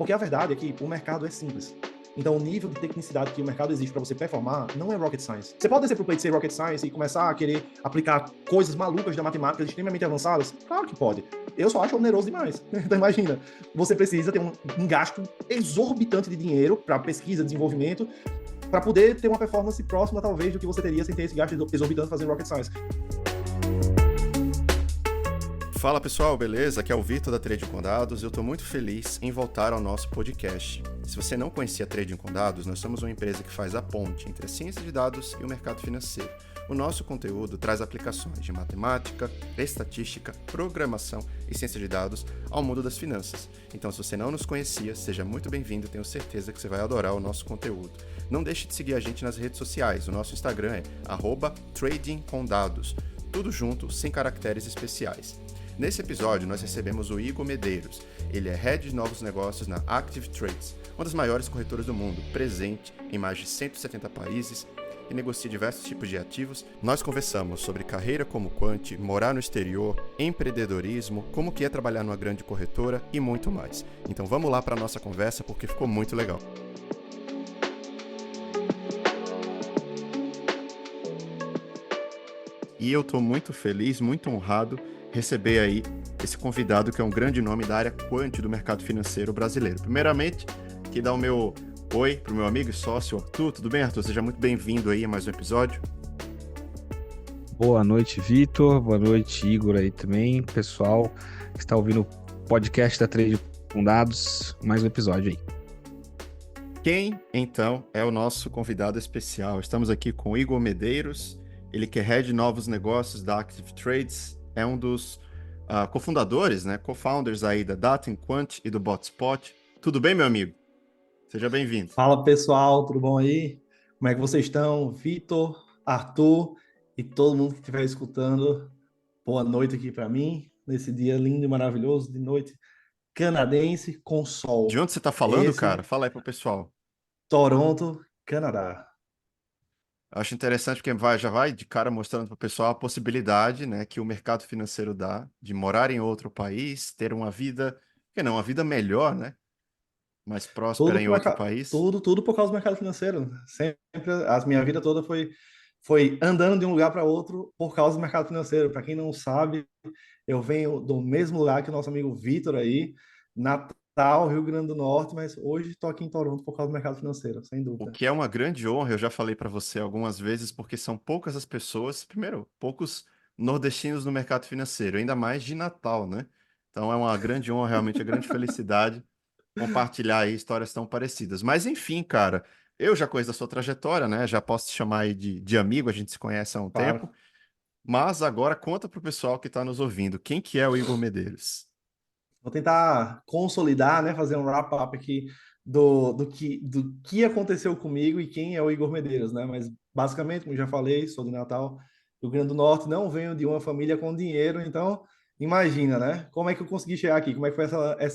Porque a verdade é que o mercado é simples. Então, o nível de tecnicidade que o mercado exige para você performar não é rocket science. Você pode descer para o play de ser rocket science e começar a querer aplicar coisas malucas da matemática extremamente avançadas? Claro que pode. Eu só acho oneroso demais. Então, imagina, você precisa ter um gasto exorbitante de dinheiro para pesquisa, desenvolvimento, para poder ter uma performance próxima, talvez, do que você teria sem ter esse gasto exorbitante fazendo rocket science. Fala pessoal, beleza? Aqui é o Vitor da Trading com Dados e eu estou muito feliz em voltar ao nosso podcast. Se você não conhecia Trading com Dados, nós somos uma empresa que faz a ponte entre a ciência de dados e o mercado financeiro. O nosso conteúdo traz aplicações de matemática, estatística, programação e ciência de dados ao mundo das finanças. Então, se você não nos conhecia, seja muito bem-vindo, tenho certeza que você vai adorar o nosso conteúdo. Não deixe de seguir a gente nas redes sociais, o nosso Instagram é @tradingcomdados, tudo junto, sem caracteres especiais. Nesse episódio, nós recebemos o Igor Medeiros. Ele é Head de Novos Negócios na Active Trades, uma das maiores corretoras do mundo, presente em mais de 170 países e negocia diversos tipos de ativos. Nós conversamos sobre carreira como quant, morar no exterior, empreendedorismo, como que é trabalhar numa grande corretora e muito mais. Então vamos lá para a nossa conversa porque ficou muito legal. E eu estou muito feliz, muito honrado receber aí esse convidado que é um grande nome da área quant do mercado financeiro brasileiro. Primeiramente, aqui dá o meu oi para o meu amigo e sócio Arthur. Tudo bem, Arthur? Seja muito bem-vindo aí a mais um episódio. Boa noite, Vitor. Boa noite, Igor aí também. Pessoal que está ouvindo o podcast da Trade com Dados, mais um episódio aí. Quem, então, é o nosso convidado especial? Estamos aqui com o Igor Medeiros, ele que é Head de Novos Negócios da Active Trades, é um dos cofundadores, né, co-founders aí da Data Quant e do Botspot. Tudo bem, meu amigo? Seja bem-vindo. Fala, pessoal, tudo bom aí? Como é que vocês estão? Vitor, Arthur e todo mundo que estiver escutando, boa noite aqui para mim, nesse dia lindo e maravilhoso de noite canadense com sol. De onde você está falando, cara? Fala aí pro pessoal. Toronto, Canadá. Acho interessante porque já vai de cara mostrando para o pessoal a possibilidade, né, que o mercado financeiro dá de morar em outro país, ter uma vida, que não, uma vida melhor, né, mais próspera em outro país. Tudo por causa do mercado financeiro. Sempre, a minha vida toda foi andando de um lugar para outro por causa do mercado financeiro. Para quem não sabe, eu venho do mesmo lugar que o nosso amigo Vitor aí, Natal, Rio Grande do Norte, mas hoje estou aqui em Toronto por causa do mercado financeiro, sem O dúvida. que é uma grande honra, eu já falei para você algumas vezes, porque são poucas as pessoas, primeiro, poucos nordestinos no mercado financeiro, ainda mais de Natal, né? Então é uma grande honra, realmente, é grande felicidade compartilhar aí histórias tão parecidas. Mas enfim, cara, eu já conheço a sua trajetória, né? Já posso te chamar aí de amigo, a gente se conhece há um Claro. tempo. Mas agora conta pro pessoal que está nos ouvindo, quem que é o Igor Medeiros? Vou tentar consolidar, né, fazer um wrap-up aqui do que aconteceu comigo e quem é o Igor Medeiros, né? Mas basicamente, como já falei, sou de Natal, Rio Grande do Norte, não venho de uma família com dinheiro, então imagina, né? Como é que eu consegui chegar aqui? Como é que foi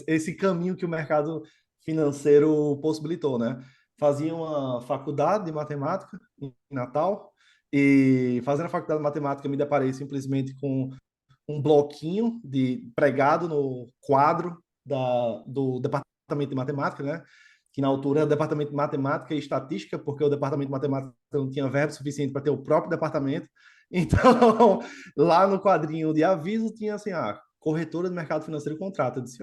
esse caminho que o mercado financeiro possibilitou, né? Fazia uma faculdade de matemática em Natal e fazendo a faculdade de matemática me deparei simplesmente com um bloquinho pregado no quadro do departamento de matemática, né? Que na altura era o departamento de matemática e estatística, porque o departamento de matemática não tinha verbo suficiente para ter o próprio departamento. Então, lá no quadrinho de aviso tinha assim, corretora de mercado financeiro contrata. Eu disse,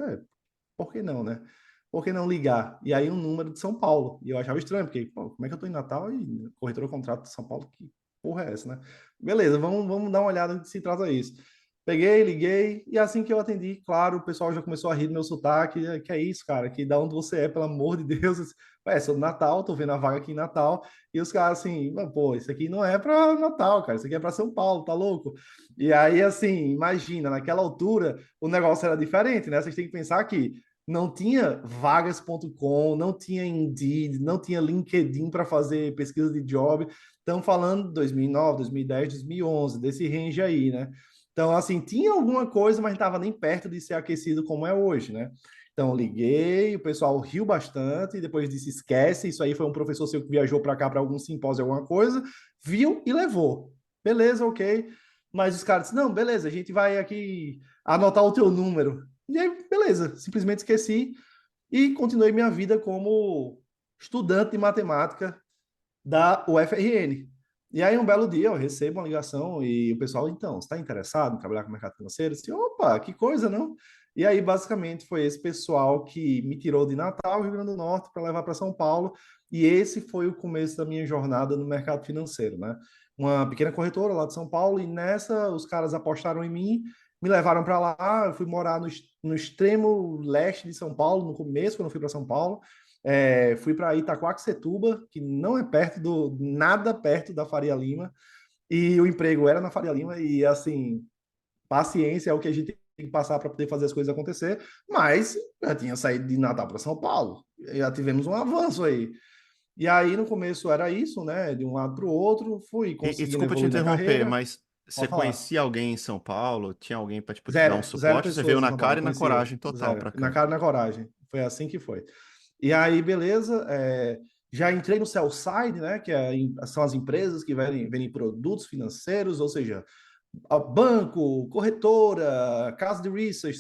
por que não, né? Por que não ligar? E aí um número de São Paulo. E eu achava estranho, porque, pô, como é que eu tô em Natal e corretora contrata de São Paulo? Que porra é essa, né? Beleza, vamos dar uma olhada de se trata isso. Peguei, liguei, e assim que eu atendi, claro, o pessoal já começou a rir do meu sotaque, que é isso, cara, que da onde você é, pelo amor de Deus. Ué, sou do Natal, tô vendo a vaga aqui em Natal, e os caras assim, pô, isso aqui não é para Natal, cara, isso aqui é para São Paulo, tá louco? E aí, assim, imagina, naquela altura, o negócio era diferente, né? Vocês têm que pensar que não tinha vagas.com, não tinha Indeed, não tinha LinkedIn para fazer pesquisa de job. Estamos falando de 2009, 2010, 2011, desse range aí, né? Então, assim, tinha alguma coisa, mas não estava nem perto de ser aquecido como é hoje, né? Então, liguei, o pessoal riu bastante, e depois disse, esquece, isso aí foi um professor seu que viajou para cá para algum simpósio, alguma coisa, viu e levou. Beleza, ok. Mas os caras disseram, não, beleza, a gente vai aqui anotar o teu número. E aí, beleza, simplesmente esqueci. e continuei minha vida como estudante de matemática da UFRN. E aí, um belo dia, eu recebo uma ligação e o pessoal, então, você está interessado em trabalhar com o mercado financeiro? Eu disse, opa, que coisa, não? E aí, basicamente, foi esse pessoal que me tirou de Natal, Rio Grande do Norte, para levar para São Paulo. E esse foi o começo da minha jornada no mercado financeiro, né? Uma pequena corretora lá de São Paulo, e nessa os caras apostaram em mim, me levaram para lá, eu fui morar no extremo leste de São Paulo, no começo, quando eu fui para São Paulo. Fui para Itaquaquecetuba, que não é perto nada perto da Faria Lima, e o emprego era na Faria Lima, e assim, paciência é o que a gente tem que passar para poder fazer as coisas acontecer, mas já tinha saído de Natal para São Paulo, já tivemos um avanço aí. E aí no começo era isso, né? De um lado para o outro, fui E conseguindo desculpa te evoluir na interromper, carreira. mas você Pode falar. conhecia alguém em São Paulo? Tinha alguém para tipo, te dar um Zero suporte? Ou você veio pessoas em na São Paulo, cara eu e na conhecia. coragem total Zero. para Na cá. cara e na coragem. Foi assim que foi. E aí, beleza. Já entrei no sell side, né? São as empresas que vendem produtos financeiros, ou seja, banco, corretora, casa de research,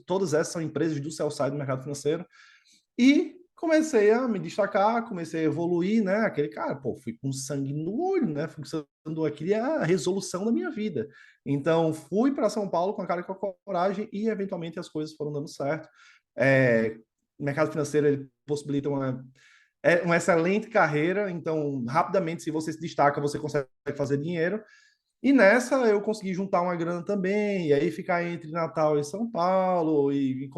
todas essas são empresas do sell side do mercado financeiro. E comecei a me destacar, comecei a evoluir, né? Aquele cara, pô, fui com sangue no olho, né? Fui buscando aquele a resolução da minha vida. Então, fui para São Paulo com a cara e com a coragem e, eventualmente, as coisas foram dando certo. O mercado financeiro, ele possibilita uma excelente carreira, então, rapidamente, se você se destaca, você consegue fazer dinheiro. E nessa eu consegui juntar uma grana também, e aí ficar entre Natal e São Paulo, e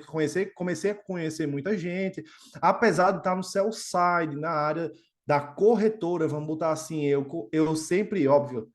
comecei a conhecer muita gente, apesar de estar no sell side, na área da corretora, vamos botar assim, eu sempre, óbvio,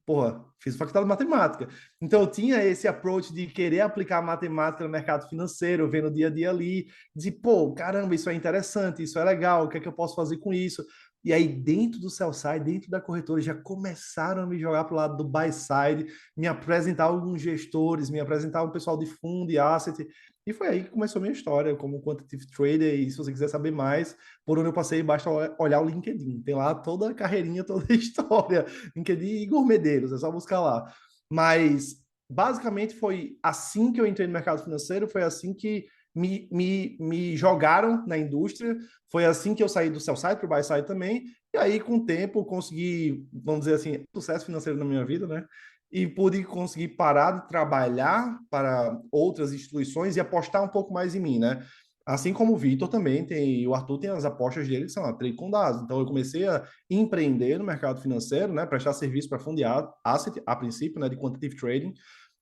porra, fiz faculdade de matemática. Então, eu tinha esse approach de querer aplicar matemática no mercado financeiro, vendo o dia a dia ali, de, pô, caramba, isso é interessante, isso é legal, o que é que eu posso fazer com isso? E aí, dentro do sell side, dentro da corretora, já começaram a me jogar para o lado do buy side, me apresentar alguns gestores, me apresentar um pessoal de fundo e asset. E foi aí que começou a minha história como quantitative trader. E se você quiser saber mais, por onde eu passei, basta olhar o LinkedIn. Tem lá toda a carreirinha, toda a história. LinkedIn Igor Medeiros, é só buscar lá. Mas, basicamente, foi assim que eu entrei no mercado financeiro, foi assim que me jogaram na indústria, foi assim que eu saí do sell side para o buy side também, e aí com o tempo consegui, vamos dizer assim, sucesso financeiro na minha vida, né? E pude conseguir parar de trabalhar para outras instituições e apostar um pouco mais em mim, né? Assim como o Vitor também tem, o Arthur tem as apostas dele que são a trade com dados. Então eu comecei a empreender no mercado financeiro, né? Prestar serviço para fundo de asset, a princípio, né? De quantitative trading,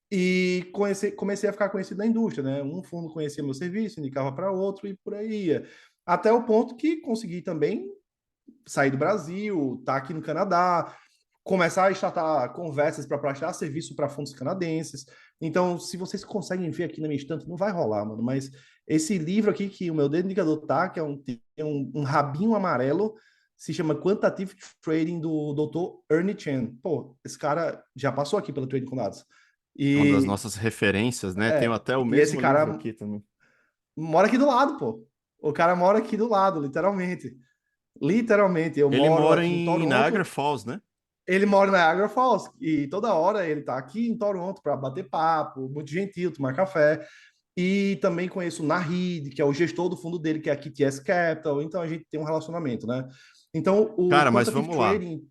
e comecei a ficar conhecido na indústria, né? Um fundo conhecia meu serviço, indicava para outro e por aí ia. Até o ponto que consegui também sair do Brasil, estar aqui no Canadá, começar a startar conversas para prestar serviço para fundos canadenses. Então, se vocês conseguem ver aqui na minha estante, não vai rolar, mano, mas esse livro aqui que o meu dedo indicador tá, que tem um rabinho amarelo, se chama Quantitative Trading do Dr. Ernie Chen. Pô, esse cara já passou aqui pela Trading com Dados. É uma das E, nossas referências, né? Tenho até o e esse mesmo livro cara aqui também. mora aqui do lado, pô. O cara mora aqui do lado, literalmente. Literalmente, eu Ele moro mora aqui em em Niagara Toronto. Falls, né? Ele mora na Niagara Falls e toda hora ele tá aqui em Toronto para bater papo, muito gentil, tomar café. E também conheço o Nahid, que é o gestor do fundo dele, que é a QTS Capital. Então a gente tem um relacionamento, né? Então o Cara, mas quantitative vamos lá. trading,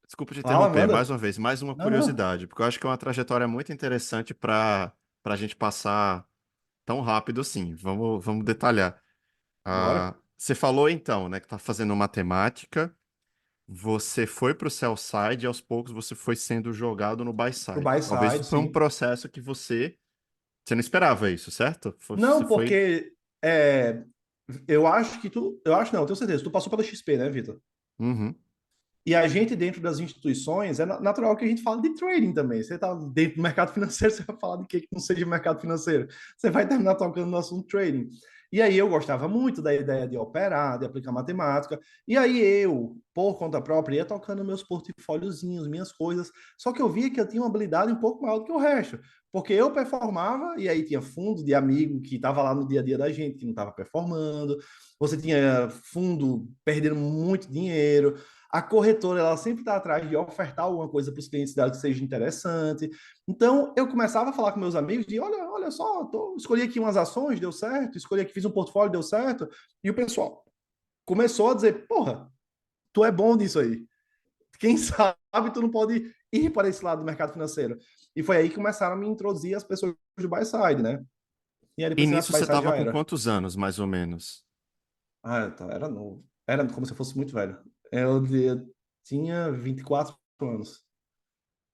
Desculpa te fala, interromper, manda. mais uma vez, mais uma Não, não. curiosidade, porque eu acho que é uma trajetória muito interessante para a gente passar tão rápido assim. Vamos detalhar. Bora. Você falou então, né, que tá fazendo matemática, você foi para o sell side e aos poucos você foi sendo jogado no buy Pro side. buy Talvez side, isso foi um sim. processo que você não esperava isso, certo? Você Não, foi. porque eu acho não, eu tenho certeza, tu passou pela XP, né, Vitor? Uhum. E a gente, dentro das instituições, é natural que a gente fale de trading também. Você está dentro do mercado financeiro, você vai falar de que não seja mercado financeiro. Você vai terminar tocando no assunto trading. E aí eu gostava muito da ideia de operar, de aplicar matemática. E aí eu, por conta própria, ia tocando meus portfóliozinhos, minhas coisas. Só que eu via que eu tinha uma habilidade um pouco maior do que o resto. Porque eu performava, e aí tinha fundo de amigo que estava lá no dia a dia da gente, que não estava performando. Você tinha fundo perdendo muito dinheiro. A corretora, ela sempre está atrás de ofertar alguma coisa para os clientes dela que seja interessante. Então, eu começava a falar com meus amigos de, olha só, escolhi aqui umas ações, deu certo, escolhi aqui, fiz um portfólio, deu certo. E o pessoal começou a dizer, porra, tu é bom nisso aí. Quem sabe tu não pode ir para esse lado do mercado financeiro. E foi aí que começaram a me introduzir as pesas do buy side, né? E aí E depois que nisso buy você side estava já com era. quantos anos, mais ou menos? Ah, tá, era novo. Era como se eu fosse muito velho. Eu tinha 24 anos.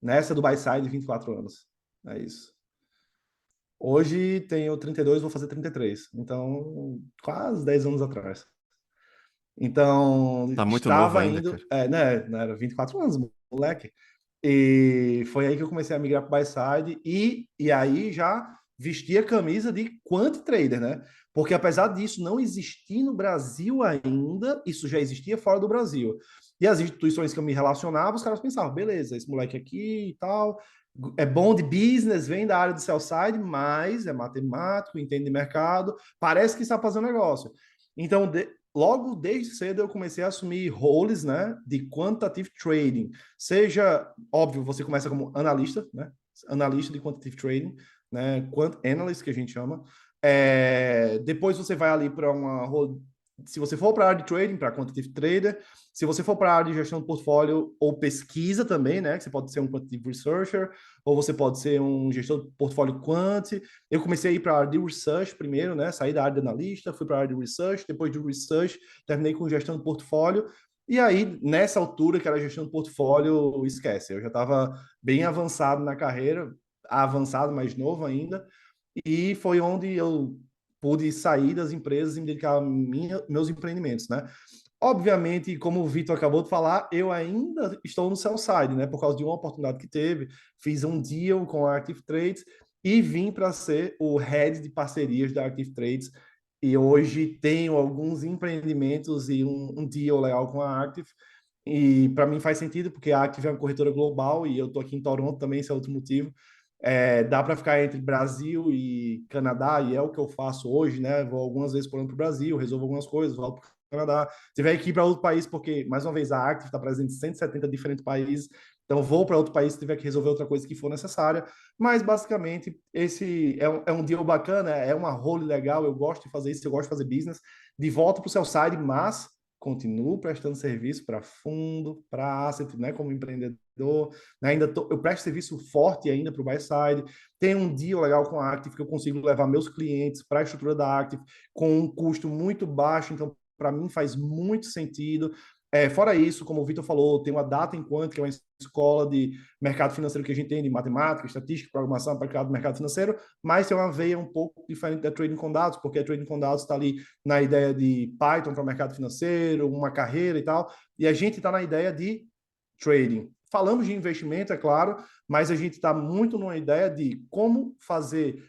Nessa do buy side, 24 anos. É isso. Hoje tenho 32, vou fazer 33. Então, quase 10 anos atrás. Então, Tá muito novo estava ainda, indo, cara. né, era 24 anos, moleque. E foi aí que eu comecei a migrar para o buy side e aí já vestia a camisa de quant trader, né? Porque apesar disso não existir no Brasil ainda, isso já existia fora do Brasil. E as instituições que eu me relacionava, os caras pensavam, beleza, esse moleque aqui e tal, é bom de business, vem da área do sell side, mas é matemático, entende de mercado, parece que está fazendo negócio. Então, logo desde cedo eu comecei a assumir roles, né, de quantitative trading. Seja, óbvio, você começa como analista, né, analista de quantitative trading, né, quant analyst que a gente chama. Depois você vai ali para uma, se você for para a área de trading, para quantitative trader, se você for para a área de gestão de portfólio ou pesquisa também, né, que você pode ser um quantitative researcher, ou você pode ser um gestor de portfólio quant. Eu comecei a ir para a área de research primeiro, né, saí da área de analista, fui para a área de research, depois de research terminei com gestão de portfólio. E aí, nessa altura que era gestão de portfólio, esquece, eu já estava bem avançado na carreira, avançado, mais novo ainda, e foi onde eu pude sair das empresas e me dedicar a meus empreendimentos, né? Obviamente, como o Vitor acabou de falar, eu ainda estou no sell side, né? Por causa de uma oportunidade que teve, fiz um deal com a Active Trades e vim para ser o head de parcerias da Active Trades. E hoje tenho alguns empreendimentos e um deal legal com a Active. E para mim faz sentido, porque a Active é uma corretora global e eu estou aqui em Toronto também, esse é outro motivo. Dá para ficar entre Brasil e Canadá, e é o que eu faço hoje, né? Vou algumas vezes por ano para o Brasil, resolvo algumas coisas, volto para o Canadá. Tiver que ir para outro país, porque, mais uma vez, a Active está presente em 170 diferentes países, então vou para outro país se tiver que resolver outra coisa que for necessária. Mas, basicamente, esse é um deal bacana, é uma role legal, eu gosto de fazer isso, eu gosto de fazer business. De volta para o seu side, mas continuo prestando serviço para fundo, para asset, né, como empreendedor, né, eu presto serviço forte ainda para o buy side, tem um deal legal com a Active que eu consigo levar meus clientes para a estrutura da Active com um custo muito baixo, então para mim faz muito sentido. Fora isso, como o Vitor falou, tem uma Data Enquanto, que é uma escola de mercado financeiro que a gente tem de matemática, estatística, programação aplicada no mercado financeiro, mas tem uma veia um pouco diferente da Trading com Dados, porque a Trading com Dados está ali na ideia de Python para o mercado financeiro, uma carreira e tal, e a gente está na ideia de trading. Falamos de investimento, é claro, mas a gente está muito numa ideia de como fazer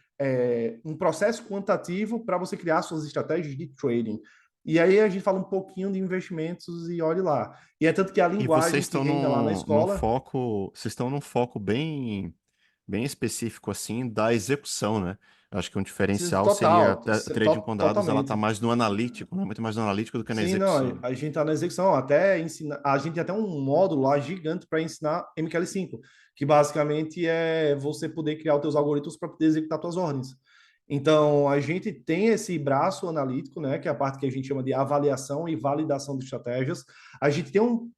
um processo quantitativo para você criar suas estratégias de trading. E aí a gente fala um pouquinho de investimentos e olhe lá. E é tanto que a E vocês linguagem que estão reina lá na num escola. foco, vocês estão num foco bem específico assim da execução, né? Eu acho que um diferencial seria Total, a trade com dados, ela tá totalmente. mais no analítico, né? Muito mais no analítico do que na Sim, não, execução. a gente está na execução, até ensina, a gente tem até um módulo lá gigante para ensinar MQL5, que basicamente é você poder criar os teus algoritmos para poder executar suas ordens. Então, a gente tem esse braço analítico, né, que é a parte que a gente chama de avaliação e validação de estratégias. A gente tem um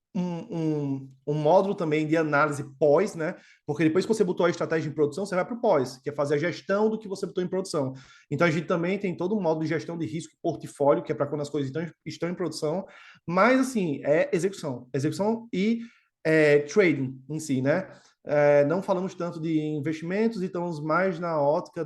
módulo também de análise pós, né, porque depois que você botou a estratégia em produção, você vai para o pós, que é fazer a gestão do que você botou em produção. Então, a gente também tem todo um módulo de gestão de risco e portfólio, que é para quando as coisas estão em produção, mas, assim, é execução. Execução e trading em si, né? Não falamos tanto de investimentos e estamos mais na ótica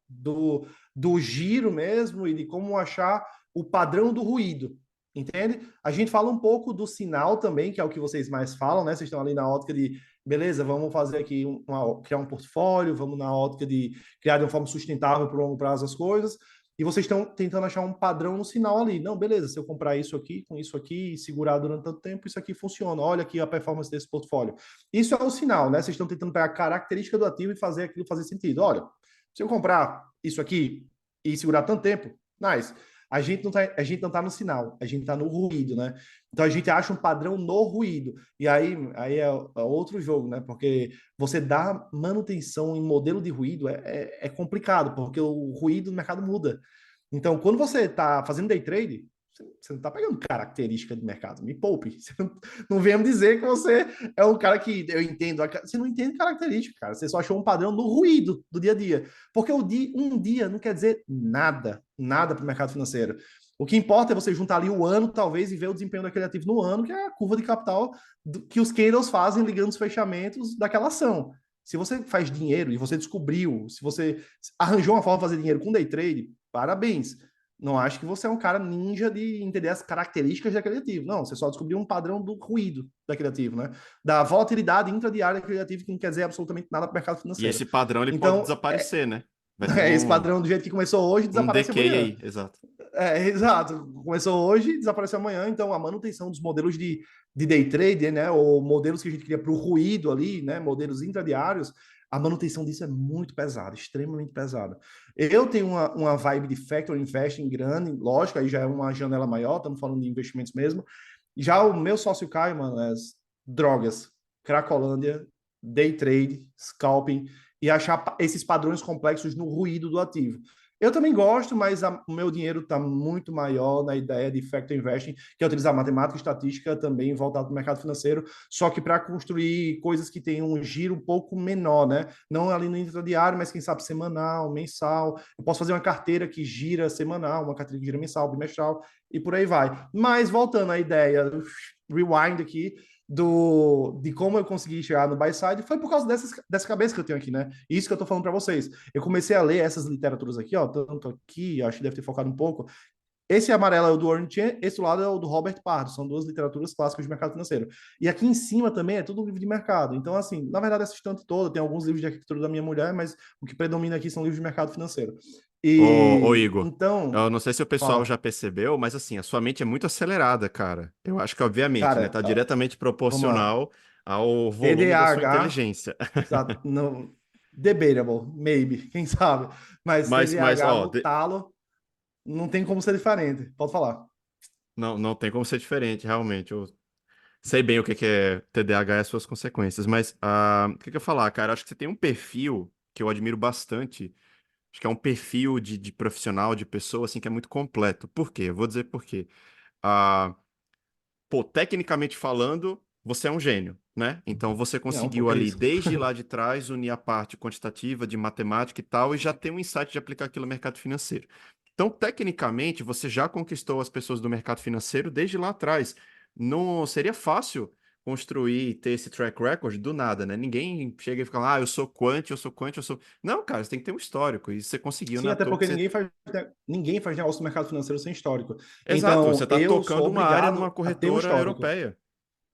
do giro mesmo e de como achar o padrão do ruído, entende? A gente fala um pouco do sinal também, que é o que vocês mais falam, né? Vocês estão ali na ótica de, beleza, vamos fazer aqui, criar um portfólio, vamos na ótica de criar de uma forma sustentável por longo prazo as coisas, e vocês estão tentando achar um padrão no sinal ali. Não, beleza, se eu comprar isso aqui, com isso aqui, e segurar durante tanto tempo, isso aqui funciona. Olha aqui a performance desse portfólio. Isso é o sinal, né? Vocês estão tentando pegar a característica do ativo e fazer aquilo fazer sentido. Olha, se eu comprar isso aqui e segurar tanto tempo, nice. a gente não tá no sinal, a gente tá no ruído, né? Então a gente acha um padrão no ruído. E aí é outro jogo, né? Porque você dar manutenção em modelo de ruído é complicado, porque o ruído do mercado muda. Então, quando você está fazendo day trade, você não está pegando característica de mercado. Me poupe. Você não venha me dizer que você é um cara que eu entendo. Você não entende característica, cara. Você só achou um padrão no ruído do dia a dia. Porque um dia não quer dizer nada, nada para o mercado financeiro. O que importa é você juntar ali o ano, talvez, e ver o desempenho daquele ativo no ano, que é a curva de capital que os candles fazem ligando os fechamentos daquela ação. Se você faz dinheiro e você descobriu, se você arranjou uma forma de fazer dinheiro com day trade, parabéns. Não acho que você é um cara ninja de entender as características daquele ativo. Não, você só descobriu um padrão do ruído daquele ativo, né? Da volatilidade intradiária daquele ativo que não quer dizer absolutamente nada para o mercado E financeiro. esse padrão ele pode Então, desaparecer, né? Vai ter esse padrão do jeito que começou hoje um desaparece decay amanhã. aí, exato. Exato. Começou hoje, desapareceu amanhã. Então, a manutenção dos modelos de day trade, né? Ou modelos que a gente cria para o ruído ali, né? Modelos intradiários, a manutenção disso é muito pesada, extremamente pesada. Eu tenho uma vibe de factor investing grande, lógico, aí já é uma janela maior, estamos falando de investimentos mesmo. Já o meu sócio Caio, mano, é drogas, Cracolândia, day trade, scalping e achar esses padrões complexos no ruído do ativo. Eu também gosto, mas o meu dinheiro está muito maior na ideia de factor investing, que é utilizar matemática e estatística também voltado para o mercado financeiro, só que para construir coisas que tenham um giro um pouco menor, né? Não ali no intradiário, mas quem sabe semanal, mensal. Eu posso fazer uma carteira que gira semanal, uma carteira que gira mensal, bimestral e por aí vai. Mas voltando à ideia, rewind aqui, de como eu consegui chegar no buy side foi por causa dessa cabeça que eu tenho aqui, né? Isso que eu tô falando para vocês. Eu comecei a ler essas literaturas aqui, ó, tanto aqui, acho que deve ter focado um pouco. Esse amarelo é o do Warren Chen, esse lado é o do Robert Pardo, são duas literaturas clássicas de mercado financeiro. E aqui em cima também é tudo livro de mercado. Então, assim, na verdade, essa estante toda tem alguns livros de arquitetura da minha mulher, mas o que predomina aqui são livros de mercado financeiro. Ô, E Igor, então, eu não sei se o pessoal já fala, percebeu, mas assim, a sua mente é muito acelerada, cara. Eu acho que, obviamente, né, cara, tá diretamente vamos lá. proporcional ao volume da sua TDAH, inteligência. não, debatable, maybe, quem sabe. Mas Mas, TDAH ó, no talo não tem como ser diferente. Pode falar. não tem como ser diferente, realmente. Eu sei bem o que que é TDAH e as suas consequências, mas o que que eu ia falar, cara? Acho que você tem um perfil que eu admiro bastante. Acho que é um perfil de profissional, de pessoa, assim, que é muito completo. Por quê? Eu vou dizer por quê. Ah, pô, tecnicamente falando, você é um gênio, né? Então você Não, pô, conseguiu que é ali, isso. desde lá de trás, unir a parte quantitativa, de matemática e tal, e já tem um insight de aplicar aquilo no mercado financeiro. Então, tecnicamente, você já conquistou as pessoas do mercado financeiro desde lá atrás. Não seria fácil construir e ter esse track record do nada, né? Ninguém chega e fica, eu sou quant, eu sou quant, eu sou. Não, cara, você tem que ter um histórico. E você conseguiu, Sim, na até toa que porque você. ninguém faz negócio no mercado financeiro sem histórico. Exato, você Então, está eu sou tocando uma área numa obrigado a ter um corretora histórico. europeia,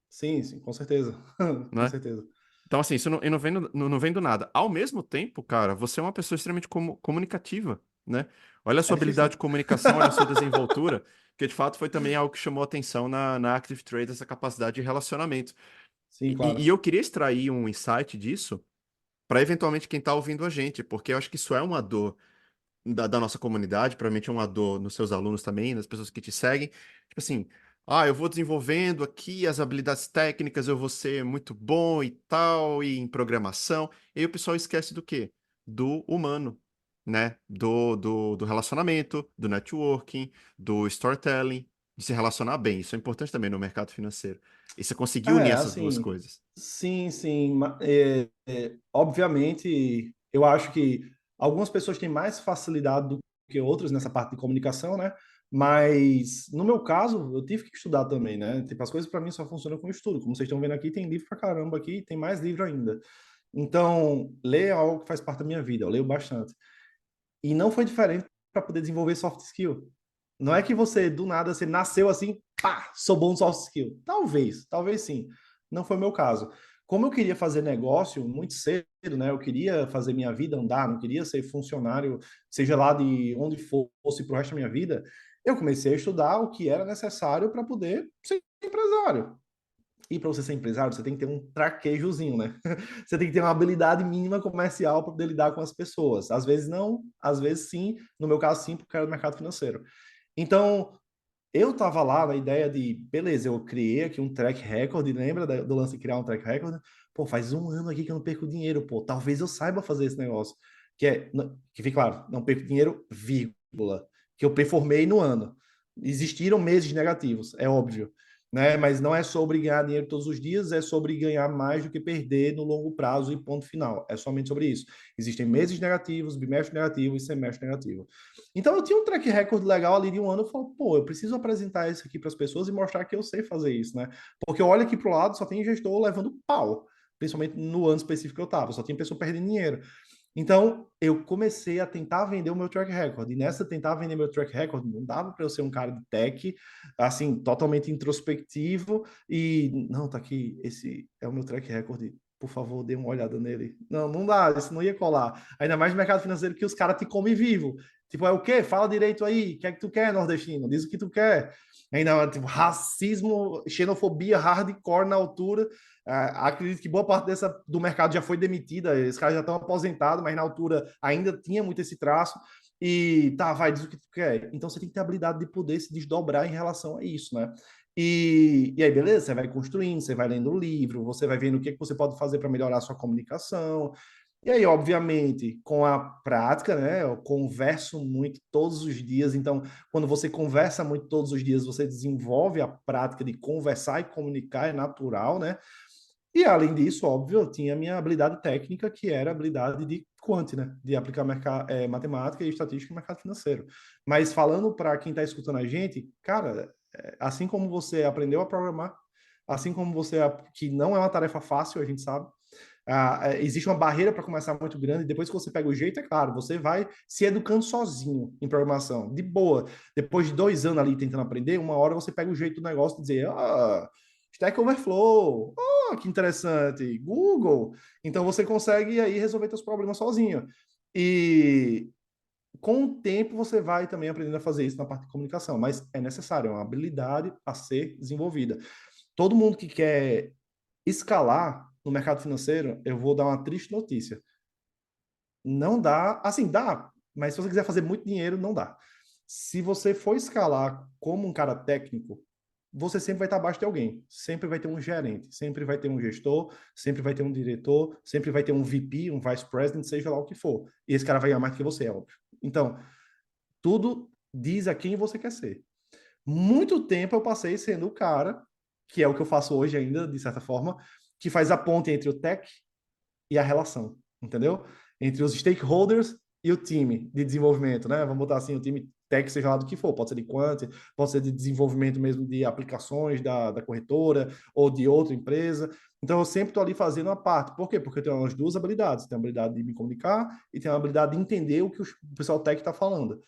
Sim, sim, com certeza. Com né? certeza. Então, assim, isso não vem não vem do nada. Ao mesmo tempo, cara, você é uma pessoa extremamente comunicativa, né? Olha a É sua difícil, habilidade né? de comunicação, olha a sua desenvoltura, que de fato foi também algo que chamou atenção na Active Trade, essa capacidade de relacionamento. Sim, E claro. eu queria extrair um insight disso para eventualmente quem está ouvindo a gente, porque eu acho que isso é uma dor da nossa comunidade, provavelmente é uma dor nos seus alunos também, nas pessoas que te seguem. Tipo assim, eu vou desenvolvendo aqui as habilidades técnicas, eu vou ser muito bom e tal, e em programação. E aí o pessoal esquece do quê? Do humano, né? Do relacionamento, do networking, do storytelling, de se relacionar bem. Isso é importante também no mercado financeiro. E você conseguiu unir essas duas Assim, coisas. sim, sim. Obviamente, eu acho que algumas pessoas têm mais facilidade do que outras nessa parte de comunicação, né? Mas no meu caso, eu tive que estudar também, né? Tipo, as coisas para mim só funcionam com estudo. Como vocês estão vendo aqui, tem livro pra caramba aqui, tem mais livro ainda. Então, ler é algo que faz parte da minha vida, eu leio bastante. E não foi diferente para poder desenvolver soft skill. Não é que você, do nada, você nasceu assim, pá, sou bom no soft skill. Talvez sim. Não foi o meu caso. Como eu queria fazer negócio muito cedo, né? Eu queria fazer minha vida andar, não queria ser funcionário, seja lá de onde fosse para o resto da minha vida. Eu comecei a estudar o que era necessário para poder ser empresário. E para você ser empresário, você tem que ter um traquejozinho, né? Você tem que ter uma habilidade mínima comercial para poder lidar com as pessoas. Às vezes não, às vezes sim. No meu caso, sim, porque era do mercado financeiro. Então, eu tava lá na ideia de, beleza, eu criei aqui um track record, lembra do lance de criar um track record? Pô, faz um ano aqui que eu não perco dinheiro, pô, talvez eu saiba fazer esse negócio. Que fique claro, não perco dinheiro, vírgula, que eu performei no ano. Existiram meses negativos, é óbvio, né? Mas não é sobre ganhar dinheiro todos os dias, é sobre ganhar mais do que perder no longo prazo e ponto final. É somente sobre isso. Existem meses negativos, bimestre negativo e semestre negativo. Então eu tinha um track record legal ali de um ano, eu falo, pô, eu preciso apresentar isso aqui para as pessoas e mostrar que eu sei fazer isso, né? Porque eu olho aqui para o lado, só tem gestor levando pau, principalmente no ano específico que eu tava, só tinha pessoa perdendo dinheiro. Então, eu comecei a tentar vender o meu track record. E nessa tentar vender meu track record, não dava para eu ser um cara de tech, assim, totalmente introspectivo e não, tá aqui, esse é o meu track record. Por favor, dê uma olhada nele. Não, não dá, isso não ia colar. Ainda mais no mercado financeiro que os caras te comem vivo. Tipo, é o quê? Fala direito aí. O que é que tu quer, nordestino? Diz o que tu quer. Ainda, tipo, racismo, xenofobia hardcore na altura. Acredito que boa parte do mercado já foi demitida, esses caras já estão aposentados, mas na altura ainda tinha muito esse traço. E tá, vai, diz o que tu quer. Então você tem que ter a habilidade de poder se desdobrar em relação a isso, né? E aí, beleza, você vai construindo, você vai lendo o livro, você vai vendo o que você pode fazer para melhorar a sua comunicação. E aí, obviamente, com a prática, né? Eu converso muito todos os dias, então, quando você conversa muito todos os dias, você desenvolve a prática de conversar e comunicar, é natural, né? E além disso, óbvio, eu tinha a minha habilidade técnica, que era a habilidade de quant, né? De aplicar matemática e estatística no mercado financeiro. Mas falando para quem está escutando a gente, cara, assim como você aprendeu a programar, assim como você, que não é uma tarefa fácil, a gente sabe, existe uma barreira para começar muito grande. Depois que você pega o jeito, é claro, você vai se educando sozinho em programação, de boa. Depois de 2 anos ali tentando aprender, uma hora você pega o jeito do negócio e dizer, Stack Overflow, que interessante, Google. Então você consegue aí resolver seus problemas sozinho. E com o tempo você vai também aprendendo a fazer isso na parte de comunicação, mas é necessário, é uma habilidade a ser desenvolvida. Todo mundo que quer escalar no mercado financeiro, eu vou dar uma triste notícia. Não dá, assim, dá, mas se você quiser fazer muito dinheiro, não dá. Se você for escalar como um cara técnico, você sempre vai estar abaixo de alguém. Sempre vai ter um gerente, sempre vai ter um gestor, sempre vai ter um diretor, sempre vai ter um VP, um vice president, seja lá o que for. E esse cara vai ganhar mais do que você, é óbvio. Então, tudo diz a quem você quer ser. Muito tempo eu passei sendo o cara, que é o que eu faço hoje ainda, de certa forma, que faz a ponte entre o tech e a relação, entendeu? Entre os stakeholders e o time de desenvolvimento, né? Vamos botar assim, o time tech, seja lá do que for, pode ser de quant, pode ser de desenvolvimento mesmo de aplicações da corretora ou de outra empresa. Então, eu sempre estou ali fazendo uma parte. Por quê? Porque eu tenho as duas habilidades. Tenho a habilidade de me comunicar e tenho a habilidade de entender o que o pessoal tech está falando.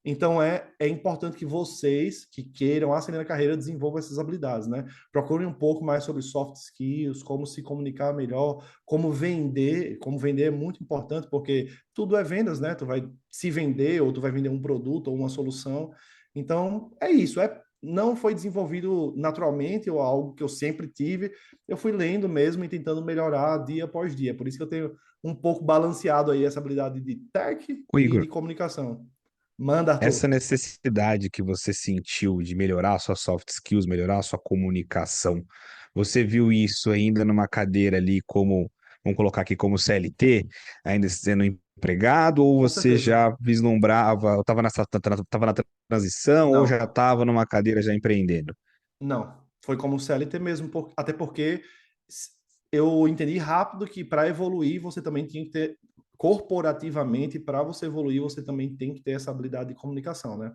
Então, é importante que vocês que queiram ascender na carreira desenvolvam essas habilidades, né? Procurem um pouco mais sobre soft skills, como se comunicar melhor, como vender. Como vender é muito importante, porque tudo é vendas, né? Tu vai se vender, ou tu vai vender um produto ou uma solução. Então, é isso. Não foi desenvolvido naturalmente ou algo que eu sempre tive. Eu fui lendo mesmo e tentando melhorar dia após dia. Por isso que eu tenho um pouco balanceado aí essa habilidade de tech Ô, e Igor, de comunicação. Manda, essa Arthur. necessidade que você sentiu de melhorar suas soft skills, melhorar sua comunicação, você viu isso ainda numa cadeira ali como, vamos colocar aqui como CLT, ainda sendo empregado, ou Com você certeza. já vislumbrava, ou estava na transição, ou já Não, estava numa cadeira já empreendendo? não. Foi como CLT mesmo, até porque s- eu entendi rápido que para evoluir você também tinha que ter, corporativamente, para você evoluir, você também tem que ter essa habilidade de comunicação, né?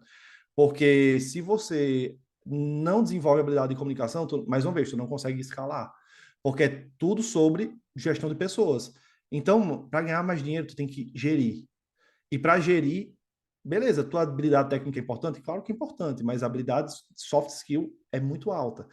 Porque se você não desenvolve habilidade de comunicação, mais uma vez, tu não consegue escalar. Porque é tudo sobre gestão de pessoas. Então, para ganhar mais dinheiro, tu tem que gerir. E para gerir, beleza, tua habilidade técnica é importante? Claro que é importante, mas a habilidade soft skill é muito alta.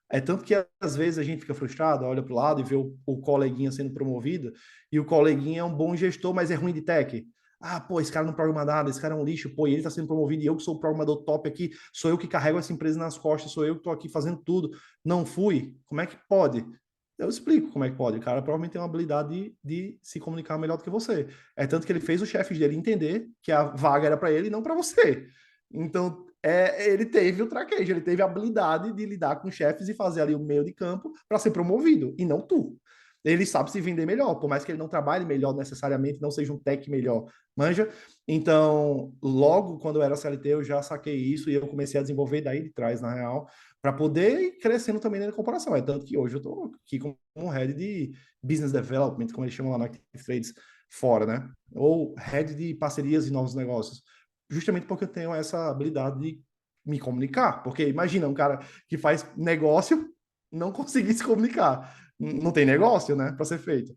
É tanto que às vezes a gente fica frustrado, olha para o lado e vê o coleguinha sendo promovido, e o coleguinha é um bom gestor, mas é ruim de tech. Ah, pô, esse cara não programa nada, esse cara é um lixo, pô, e ele está sendo promovido, e eu que sou o programador top aqui, sou eu que carrego essa empresa nas costas, sou eu que estou aqui fazendo tudo. Não fui? Como é que pode? Eu explico como é que pode. O cara provavelmente tem uma habilidade de se comunicar melhor do que você. É tanto que ele fez os chefes dele entender que a vaga era para ele e não para você. Então, ele teve o traquejo, ele teve a habilidade de lidar com chefes e fazer ali o meio de campo para ser promovido, e não tu. Ele sabe se vender melhor, por mais que ele não trabalhe melhor necessariamente, não seja um tech melhor, manja? Então, logo quando eu era CLT, eu já saquei isso e eu comecei a desenvolver daí de trás, na real, para poder ir crescendo também na corporação. É tanto que hoje eu estou aqui como um head de business development, como eles chamam lá na Active Trades, fora, né? Ou head de parcerias e novos negócios. Justamente porque eu tenho essa habilidade de me comunicar. Porque imagina um cara que faz negócio não conseguir se comunicar. Não tem negócio, né, para ser feito.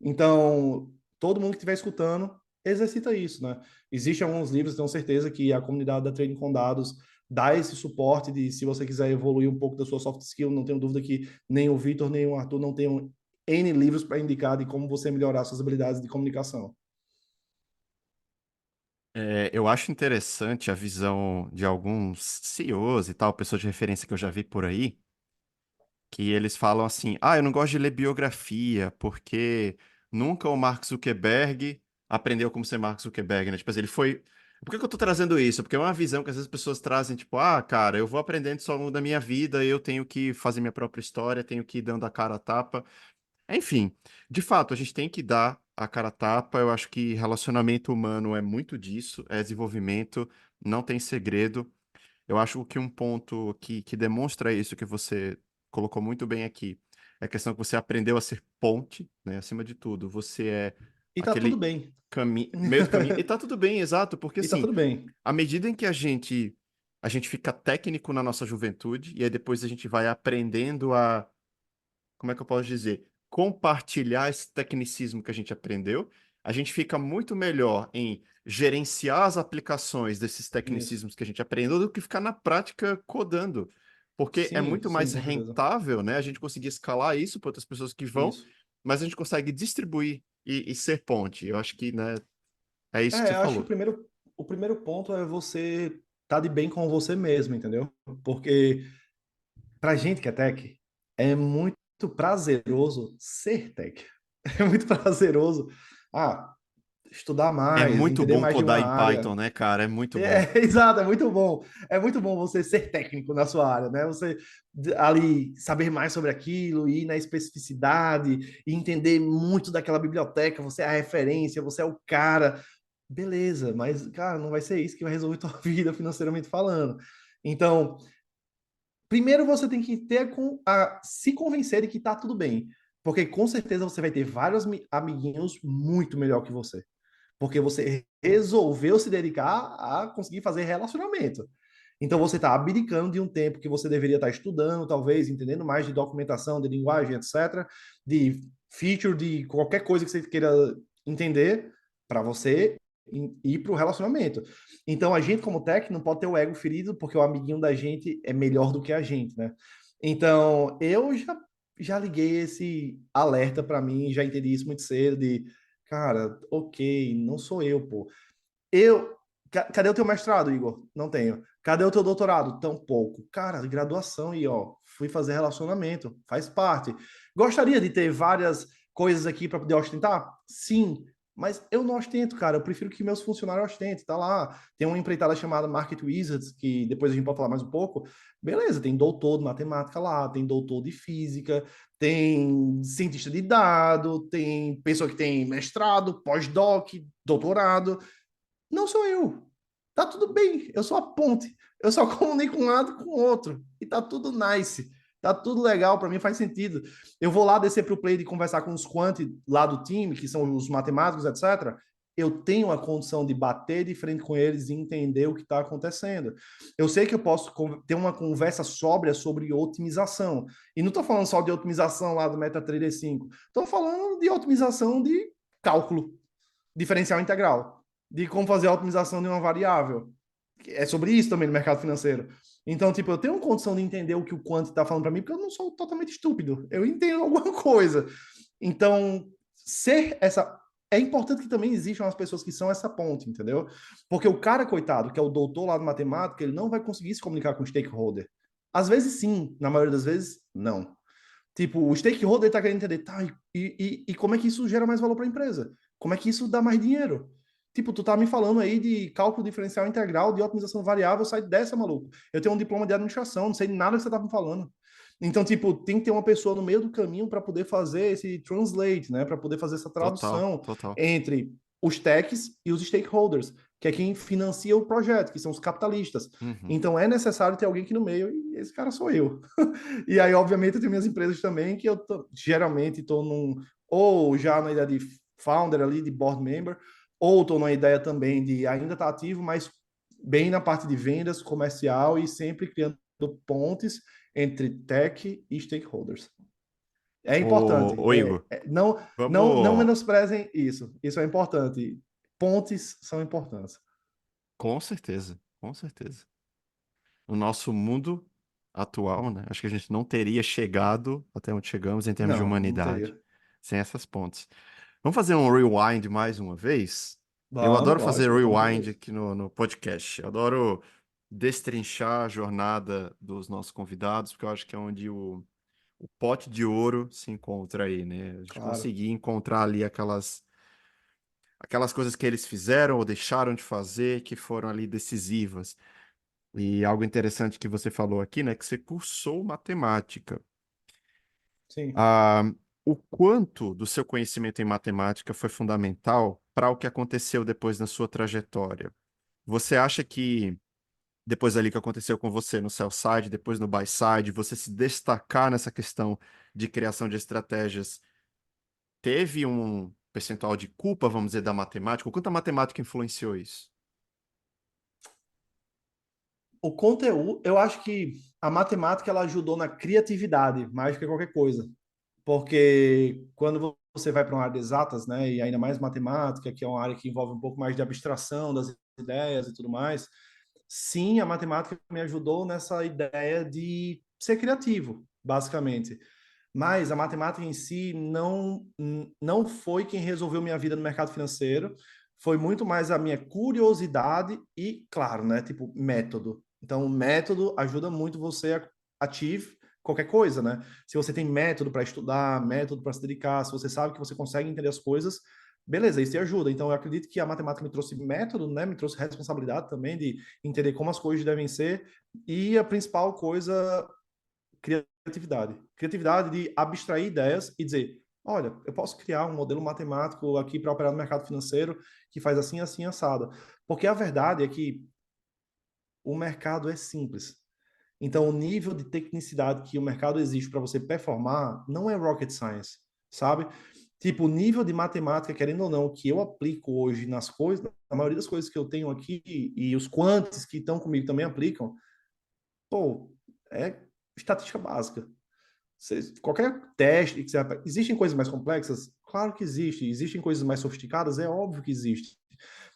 Então, todo mundo que estiver escutando, exercita isso, né? Existem alguns livros, tenho certeza que a comunidade da Trading com Dados dá esse suporte de, se você quiser evoluir um pouco da sua soft skill, não tenho dúvida que nem o Vitor, nem o Arthur não tenham N livros para indicar de como você melhorar suas habilidades de comunicação. Eu acho interessante a visão de alguns CEOs e tal, pessoas de referência que eu já vi por aí, que eles falam assim: ah, eu não gosto de ler biografia, porque nunca o Mark Zuckerberg aprendeu como ser Mark Zuckerberg, né? Tipo assim, ele foi. Por que que eu tô trazendo isso? Porque é uma visão que às vezes as pessoas trazem, tipo, ah, cara, eu vou aprendendo só ao longo da minha vida, eu tenho que fazer minha própria história, tenho que ir dando a cara a tapa. Enfim, de fato, a gente tem que dar a cara a tapa. Eu acho que relacionamento humano é muito disso, é desenvolvimento, não tem segredo. Eu acho que um ponto que demonstra isso que você colocou muito bem aqui é a questão que você aprendeu a ser ponte, né? Acima de tudo, você é E tá tudo aquele bem. meio do caminho. E tá tudo bem, exato, porque E tá assim, tudo bem. à medida em que a gente fica técnico na nossa juventude, e aí depois a gente vai aprendendo a, como é que eu posso dizer? Compartilhar esse tecnicismo que a gente aprendeu, a gente fica muito melhor em gerenciar as aplicações desses Isso. tecnicismos que a gente aprendeu do que ficar na prática codando. Porque é Sim, muito sim, mais com certeza. rentável, né? A gente conseguir escalar isso para outras pessoas que vão, Isso. mas a gente consegue distribuir e ser ponte. Eu acho que, né, é isso que você Eu acho que falou. o primeiro ponto é você estar de bem com você mesmo, entendeu? Porque pra gente que é tech, é muito prazeroso ser tech. É muito prazeroso, ah, estudar É mais, muito entender bom mais de uma codar em área. Python, né, cara? É muito bom. É, exato, é muito bom. É muito bom você ser técnico na sua área, né? Você ali saber mais sobre aquilo, ir na especificidade, e entender muito daquela biblioteca, você é a referência, você é o cara. Beleza, mas, cara, não vai ser isso que vai resolver tua vida financeiramente falando. Então, primeiro você tem que ter se convencer de que tá tudo bem. Porque com certeza você vai ter vários amiguinhos muito melhor que você. Porque você resolveu se dedicar a conseguir fazer relacionamento. Então você está abdicando de um tempo que você deveria estar estudando, talvez, entendendo mais de documentação, de linguagem, etc., de feature, de qualquer coisa que você queira entender, para você ir para o relacionamento. Então a gente, como tech, não pode ter o ego ferido, porque o amiguinho da gente é melhor do que a gente, né? Então eu já liguei esse alerta para mim, já entendi isso muito cedo, de cara, ok, não sou eu, pô. Cadê o teu mestrado, Igor? Não tenho. Cadê o teu doutorado? Tampouco. Cara, graduação e ó, fui fazer relacionamento, faz parte. Gostaria de ter várias coisas aqui para poder ostentar? Sim, mas eu não ostento, cara. Eu prefiro que meus funcionários ostentem. Tá lá, tem uma empreitada chamada Market Wizards, que depois a gente pode falar mais um pouco. Beleza, tem doutor de matemática lá, tem doutor de física, tem cientista de dado, tem pessoa que tem mestrado, pós-doc, doutorado. Não sou eu. Tá tudo bem, eu sou a ponte. Eu só comunico um lado com o outro. E tá tudo nice. Tá tudo legal, para mim faz sentido. Eu vou lá descer pro play e conversar com os quant lá do time, que são os matemáticos, etc. Eu tenho a condição de bater de frente com eles e entender o que está acontecendo. Eu sei que eu posso ter uma conversa sóbria sobre otimização. E não estou falando só de otimização lá do MetaTrader 5. Estou falando de otimização de cálculo, diferencial integral, de como fazer a otimização de uma variável. É sobre isso também no mercado financeiro. Então, tipo, eu tenho uma condição de entender o que o Quant está falando para mim, porque eu não sou totalmente estúpido. Eu entendo alguma coisa. Então, ser essa. É importante que também existam as pessoas que são essa ponte, entendeu? Porque o cara, coitado, que é o doutor lá de matemática, ele não vai conseguir se comunicar com o stakeholder. Às vezes, sim. Na maioria das vezes, não. Tipo, o stakeholder está querendo entender, tá, e como é que isso gera mais valor para a empresa? Como é que isso dá mais dinheiro? Tipo, tu tá me falando aí de cálculo diferencial integral, de otimização variável, sai dessa, maluco. Eu tenho um diploma de administração, não sei nada que você tá me falando. Então, tipo, tem que ter uma pessoa no meio do caminho para poder fazer esse translate, né? Para poder fazer essa Total, tradução total. entre os techs e os stakeholders, que é quem financia o projeto, que são os capitalistas. Uhum. Então, é necessário ter alguém aqui no meio, e esse cara sou eu. E aí, obviamente, eu tenho minhas empresas também, que geralmente estou ou já na ideia de founder ali, de board member, ou estou na ideia também de ainda estar ativo, mas bem na parte de vendas, comercial e sempre criando pontes entre tech e stakeholders. É importante. Ô Igor, Não vamos. menosprezem isso. Isso é importante. Pontes são importantes. Com certeza, com certeza. No nosso mundo atual, né? Acho que a gente não teria chegado até onde chegamos em termos de Não humanidade teria. sem essas pontes. Vamos fazer um rewind mais uma vez? Eu Vamos, adoro fazer lógico, vamos fazer rewind isso. aqui no podcast. Eu adoro destrinchar a jornada dos nossos convidados, porque eu acho que é onde o pote de ouro se encontra aí, né? A gente Claro. conseguir encontrar ali aquelas coisas que eles fizeram ou deixaram de fazer que foram ali decisivas. E algo interessante que você falou aqui, né, que você cursou matemática. Sim. Ah, o quanto do seu conhecimento em matemática foi fundamental para o que aconteceu depois na sua trajetória? Você acha que depois ali que aconteceu com você no sell side, depois no buy side, você se destacar nessa questão de criação de estratégias, teve um percentual de culpa, vamos dizer, da matemática? O quanto a matemática influenciou isso? O conteúdo, eu acho que a matemática ela ajudou na criatividade mais do que qualquer coisa. Porque quando você vai para uma área de exatas, né, e ainda mais matemática, que é uma área que envolve um pouco mais de abstração das ideias e tudo mais, sim, a matemática me ajudou nessa ideia de ser criativo, basicamente. Mas a matemática em si não foi quem resolveu minha vida no mercado financeiro, foi muito mais a minha curiosidade e, claro, né, tipo, método. Então, o método ajuda muito você a achieve qualquer coisa, né? Se você tem método para estudar, método para se dedicar, se você sabe que você consegue entender as coisas, beleza, isso te ajuda. Então, eu acredito que a matemática me trouxe método, né? Me trouxe responsabilidade também de entender como as coisas devem ser. E a principal coisa, criatividade. Criatividade de abstrair ideias e dizer, olha, eu posso criar um modelo matemático aqui para operar no mercado financeiro que faz assim, assim, assado. Porque a verdade é que o mercado é simples. Então, o nível de tecnicidade que o mercado exige para você performar não é rocket science, sabe? Tipo, o nível de matemática, querendo ou não, que eu aplico hoje nas coisas, a maioria das coisas que eu tenho aqui e os quantes que estão comigo também aplicam, pô, é estatística básica. Qualquer teste que você... Existem coisas mais complexas? Claro que existe. Existem coisas mais sofisticadas? É óbvio que existe.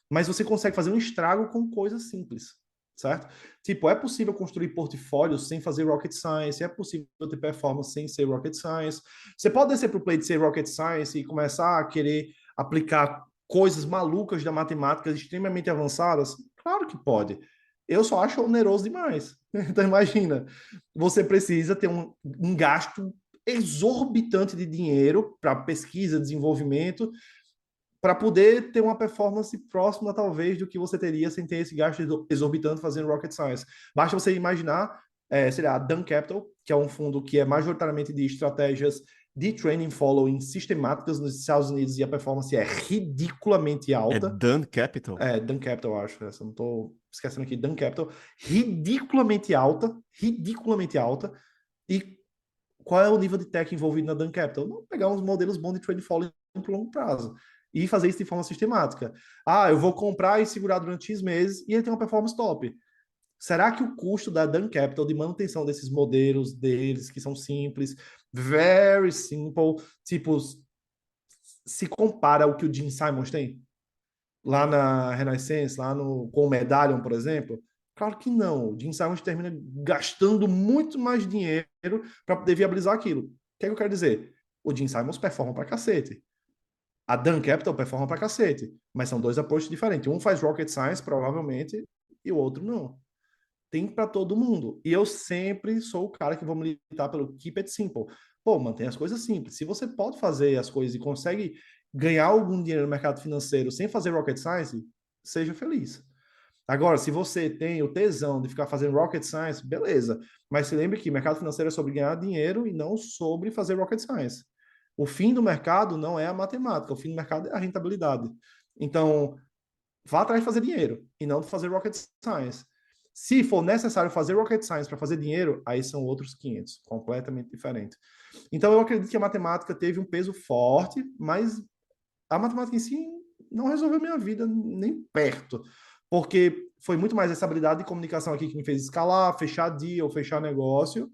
Mas você consegue fazer um estrago com coisas simples, certo? Tipo, é possível construir portfólios sem fazer rocket science, é possível ter performance sem ser rocket science. Você pode descer para o play de ser rocket science e começar a querer aplicar coisas malucas da matemática extremamente avançadas? Claro que pode. Eu só acho oneroso demais. Então, imagina, você precisa ter um gasto exorbitante de dinheiro para pesquisa, desenvolvimento, para poder ter uma performance próxima, talvez, do que você teria sem ter esse gasto exorbitante fazendo rocket science. Basta você imaginar, sei lá, a Dunn Capital, que é um fundo que é majoritariamente de estratégias de training following sistemáticas nos Estados Unidos e a performance é ridiculamente É alta. Dun Capital? Dunn Capital, acho, essa, não estou esquecendo aqui, Dunn Capital, ridiculamente alta. E qual é o nível de tech envolvido na Dunn Capital? Não pegar uns modelos bons de trade follow por longo prazo e fazer isso de forma sistemática. Ah, eu vou comprar e segurar durante X meses e ele tem uma performance top. Será que o custo da Dunn Capital de manutenção desses modelos deles, que são simples, very simple, tipo, se compara ao que o Gene Simons tem? Lá na Renaissance, lá no, com o Medallion, por exemplo? Claro que não. O Jim Simons termina gastando muito mais dinheiro para poder viabilizar aquilo. O que é que eu quero dizer? O Jim Simons performa para cacete. A Dan Capital performa para cacete. Mas são dois approaches diferentes. Um faz rocket science, provavelmente, e o outro não. Tem para todo mundo. E eu sempre sou o cara que vou militar pelo keep it simple. Pô, mantém as coisas simples. Se você pode fazer as coisas e consegue ganhar algum dinheiro no mercado financeiro sem fazer rocket science, seja feliz. Agora, se você tem o tesão de ficar fazendo rocket science, beleza. Mas se lembre que mercado financeiro é sobre ganhar dinheiro e não sobre fazer rocket science. O fim do mercado não é a matemática, o fim do mercado é a rentabilidade. Então, vá atrás de fazer dinheiro e não de fazer rocket science. Se for necessário fazer rocket science para fazer dinheiro, aí são outros 500, completamente diferente. Então, eu acredito que a matemática teve um peso forte, mas a matemática em si não resolveu minha vida nem perto, porque foi muito mais essa habilidade de comunicação aqui que me fez escalar, fechar deal, fechar negócio.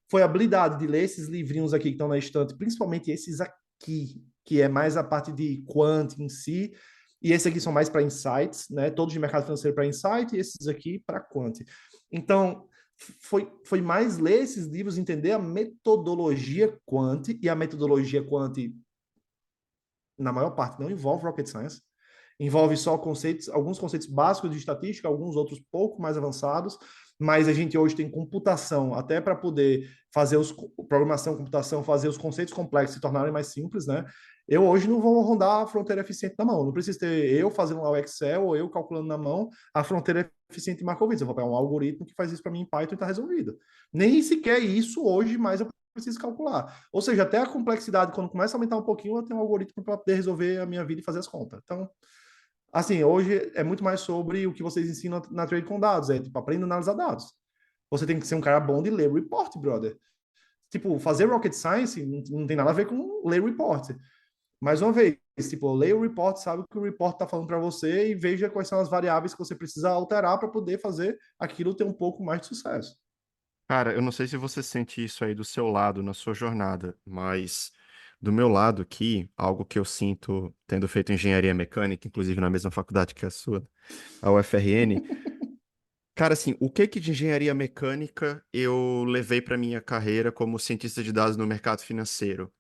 Foi a habilidade de ler esses livrinhos aqui que estão na estante, principalmente esses aqui, que é mais a parte de quant em si, e esses aqui são mais para insights, né? Todos de mercado financeiro para insight, e esses aqui para quant. Então, foi mais ler esses livros, entender a metodologia quant, e a metodologia quant na maior parte, não envolve rocket science. Envolve só conceitos, alguns conceitos básicos de estatística, alguns outros pouco mais avançados, mas a gente hoje tem computação até para poder fazer programação, computação, fazer os conceitos complexos se tornarem mais simples, né? Eu hoje não vou rondar a fronteira eficiente na mão, não preciso ter eu fazendo lá o Excel ou eu calculando na mão a fronteira eficiente de Markowitz. Eu vou pegar um algoritmo que faz isso para mim em Python e está resolvido. Nem sequer isso hoje, mas eu preciso calcular. Ou seja, até a complexidade, quando começa a aumentar um pouquinho, eu tenho um algoritmo para poder resolver a minha vida e fazer as contas. Então, assim, hoje é muito mais sobre o que vocês ensinam na trade com dados, é tipo, aprenda a analisar dados. Você tem que ser um cara bom de ler report, brother. Tipo, fazer rocket science não tem nada a ver com ler report. Mais uma vez, tipo, leia o report, sabe o que o report está falando para você e veja quais são as variáveis que você precisa alterar para poder fazer aquilo ter um pouco mais de sucesso. Cara, eu não sei se você sente isso aí do seu lado na sua jornada, mas do meu lado aqui, algo que eu sinto tendo feito engenharia mecânica, inclusive na mesma faculdade que a sua, a UFRN. Cara, assim, o que de engenharia mecânica eu levei para minha carreira como cientista de dados no mercado financeiro?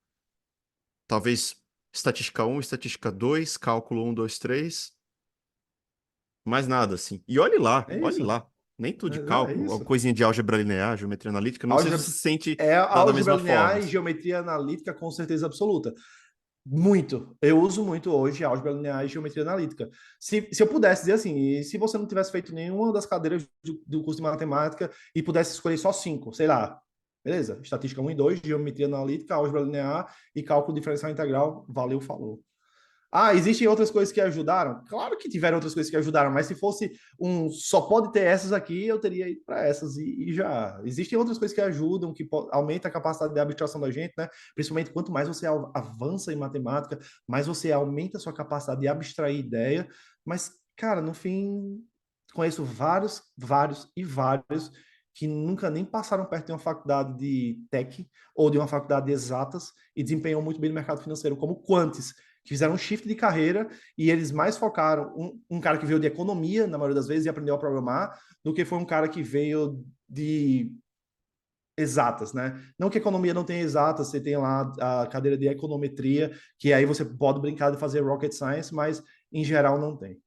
Talvez estatística um, estatística 2, cálculo um, 2, 3, mais nada, assim. E É olhe isso. lá. Nem tudo de É cálculo, alguma isso. coisinha de álgebra linear, geometria analítica. Não sei se Álgebra, você se sente da álgebra mesma linear forma. e geometria analítica com certeza absoluta. Muito. Eu uso muito hoje álgebra linear e geometria analítica. Se eu pudesse dizer assim, e se você não tivesse feito nenhuma das cadeiras do curso de matemática e pudesse escolher só 5, sei lá, beleza, estatística 1 e 2, geometria analítica, álgebra linear e cálculo diferencial integral, valeu, falou. Ah, existem outras coisas que ajudaram? Claro que tiveram outras coisas que ajudaram, mas se fosse só pode ter essas aqui, eu teria ido para essas e já. Existem outras coisas que ajudam, que aumenta a capacidade de abstração da gente, né? Principalmente quanto mais você avança em matemática, mais você aumenta a sua capacidade de abstrair ideia. Mas, cara, no fim, conheço vários que nunca nem passaram perto de uma faculdade de tech ou de uma faculdade de exatas e desempenham muito bem no mercado financeiro, como quantes que fizeram um shift de carreira e eles mais focaram um cara que veio de economia, na maioria das vezes, e aprendeu a programar, do que foi um cara que veio de exatas, né? Não que economia não tenha exatas, você tem lá a cadeira de econometria, que aí você pode brincar de fazer rocket science, mas em geral não tem.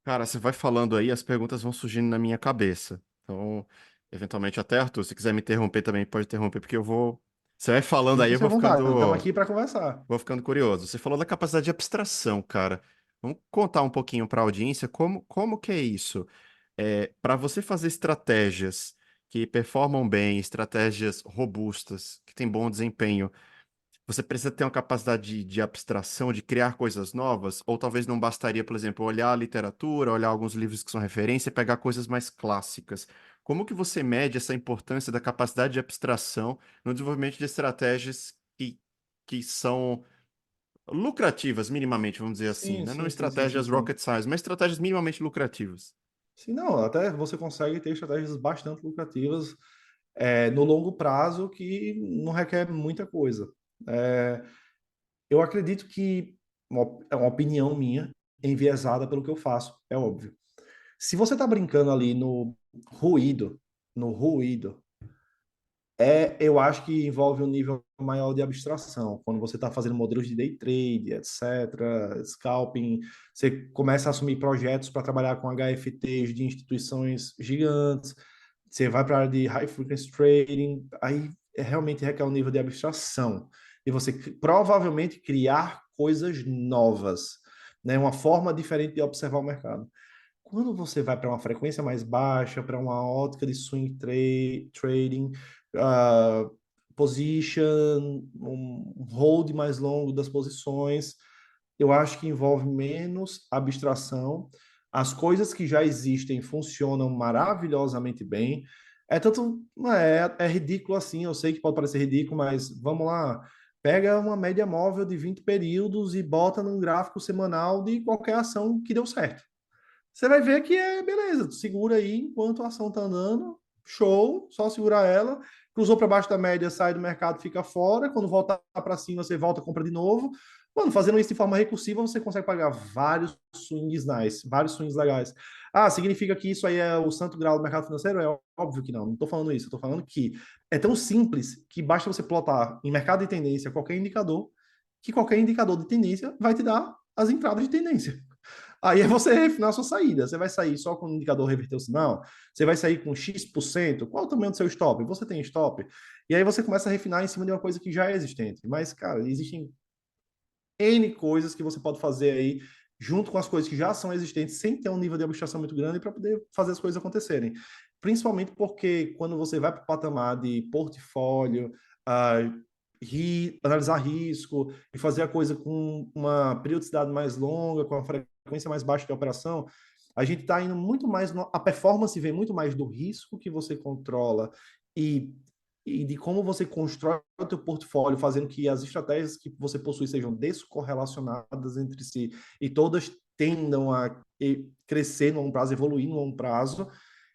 Cara, você vai falando aí, as perguntas vão surgindo na minha cabeça. Então, eventualmente, até Arthur, se quiser me interromper também, pode interromper, porque eu vou. Você vai falando aí, eu Sinta-se à vontade, estamos aqui para conversar. vou ficando curioso. Você falou da capacidade de abstração, cara. Vamos contar um pouquinho para a audiência como que é isso? Para você fazer estratégias que performam bem, estratégias robustas, que têm bom desempenho, você precisa ter uma capacidade de abstração, de criar coisas novas, ou talvez não bastaria, por exemplo, olhar a literatura, olhar alguns livros que são referência e pegar coisas mais clássicas. Como que você mede essa importância da capacidade de abstração no desenvolvimento de estratégias que são lucrativas, minimamente, vamos dizer assim, Sim, né? Não sim, sim, sim, sim, estratégias sim. rocket science, mas estratégias minimamente lucrativas. Sim, não, até você consegue ter estratégias bastante lucrativas no longo prazo que não requer muita coisa. É, eu acredito que é uma opinião minha, enviesada pelo que eu faço, é óbvio. Se você está brincando ali ruído, no ruído, eu acho que envolve um nível maior de abstração. Quando você está fazendo modelos de day trade, etc., scalping, você começa a assumir projetos para trabalhar com HFTs de instituições gigantes, você vai para a área de high frequency trading, aí realmente requer um nível de abstração. E você provavelmente criar coisas novas, né? Uma forma diferente de observar o mercado. Quando você vai para uma frequência mais baixa, para uma ótica de trading, uh, position, um hold mais longo das posições, eu acho que envolve menos abstração. As coisas que já existem funcionam maravilhosamente bem. É tanto, é ridículo assim, eu sei que pode parecer ridículo, mas vamos lá. Pega uma média móvel de 20 períodos e bota num gráfico semanal de qualquer ação que deu certo. Você vai ver que é beleza, tu segura aí enquanto a ação tá andando, show, só segurar ela, cruzou para baixo da média, sai do mercado, fica fora, quando voltar para cima, você volta, compra de novo. Mano, fazendo isso de forma recursiva, você consegue pagar vários swings nice, vários swings legais. Ah, significa que isso aí é o santo grau do mercado financeiro? É óbvio que não, não estou falando isso, eu tô falando que é tão simples que basta você plotar em mercado de tendência qualquer indicador, que qualquer indicador de tendência vai te dar as entradas de tendência. Aí é você refinar a sua saída. Você vai sair só com o indicador reverter o sinal? Você vai sair com X%? Qual o tamanho do seu stop? Você tem stop? E aí você começa a refinar em cima de uma coisa que já é existente. Mas, cara, existem N coisas que você pode fazer aí junto com as coisas que já são existentes, sem ter um nível de abstração muito grande para poder fazer as coisas acontecerem. Principalmente porque quando você vai para o patamar de portfólio, analisar risco e fazer a coisa com uma periodicidade mais longa, com a frequência mais baixa de operação, a gente está indo muito mais. A performance vem muito mais do risco que você controla e, e de como você constrói o teu portfólio, fazendo que as estratégias que você possui sejam descorrelacionadas entre si e todas tendam a crescer no longo prazo, evoluir no longo prazo,